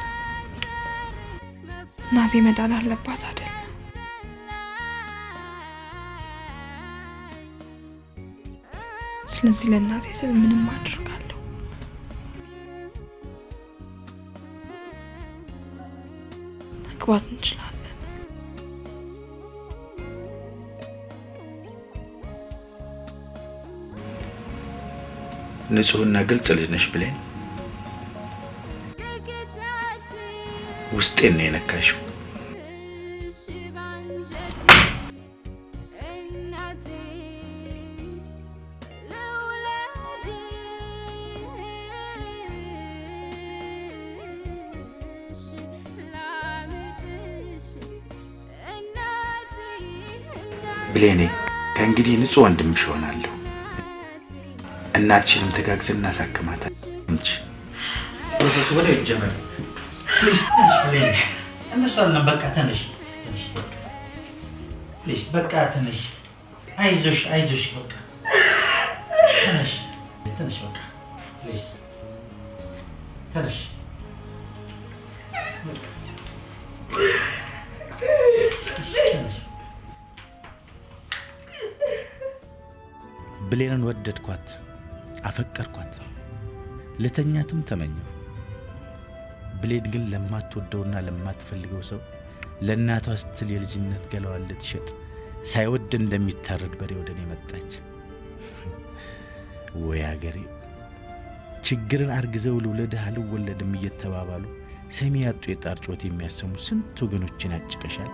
እናቴ መዳን አለባት አይደል? ስለዚህ ለእናቴ ስል ምንም አድርጋለሁ። መግባት እንችላለን። ንጹህና ግልጽ ልጅ ነሽ ብሌን። ውስጤን ነው የነካሽው። ብሌኔ ከእንግዲህ ንጹህ ወንድምሽ እሆናለሁ። እናትሽንም ተጋግዘን እናሳክማታለን እንጂ ፕሮሰሱ ወደ ይጀመር። እነሱ አልነበ በቃ ተነሽ ፕሊዝ፣ በቃ ተነሽ። አይዞሽ አይዞሽ፣ በቃ ተነሽ ተነሽ፣ በቃ ፕሊዝ ተነሽ። ብሌንን ወደድኳት፣ አፈቀርኳት፣ ለተኛትም ተመኘው። ብሌን ግን ለማትወደውና ለማትፈልገው ሰው ለእናቷ ስትል የልጅነት ገላዋን ልትሸጥ ሳይወድ እንደሚታረድ በሬ ወደ እኔ መጣች። ወይ አገሬ! ችግርን አርግዘው ልውለድህ አልወለድም እየተባባሉ ሰሚ ያጡ የጣር ጮት የሚያሰሙ ስንት ወገኖችን ያጭቀሻል።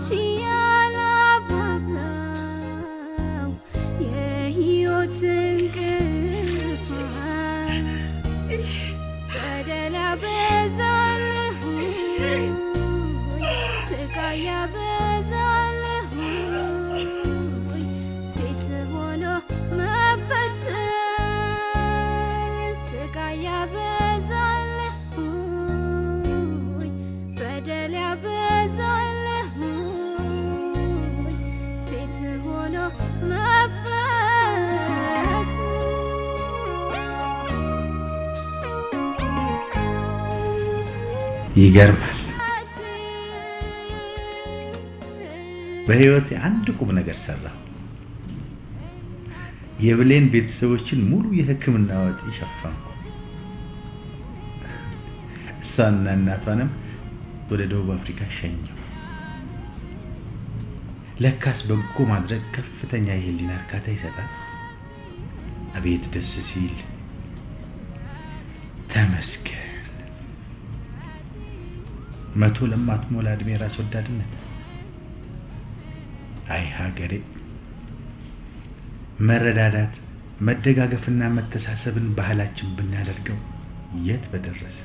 አንቺ ያላባራው የህይወት እንቅፋት በደል ያበዛልሁ ስቃይ ያበዛልሁ ሴት ሆኖ መፈተን ስቃይ ያበዛልሁ በደል ያበዛልሁ ሴት ሆኖ መፈተን ይገርማል። በህይወቴ አንድ ቁም ነገር ሰራሁ። የብሌን ቤተሰቦችን ሙሉ የሕክምና ወጪ ሸፈንኩ። እሷና እናቷንም ወደ ደቡብ አፍሪካ ሸኘው። ለካስ በጎ ማድረግ ከፍተኛ የህሊና እርካታ ይሰጣል። አቤት ደስ ሲል! ተመስገን። 100 ለማትሞላ እድሜ ራስ ወዳድነት። አይ ሀገሬ! መረዳዳት፣ መደጋገፍና መተሳሰብን ባህላችን ብናደርገው የት በደረሰ።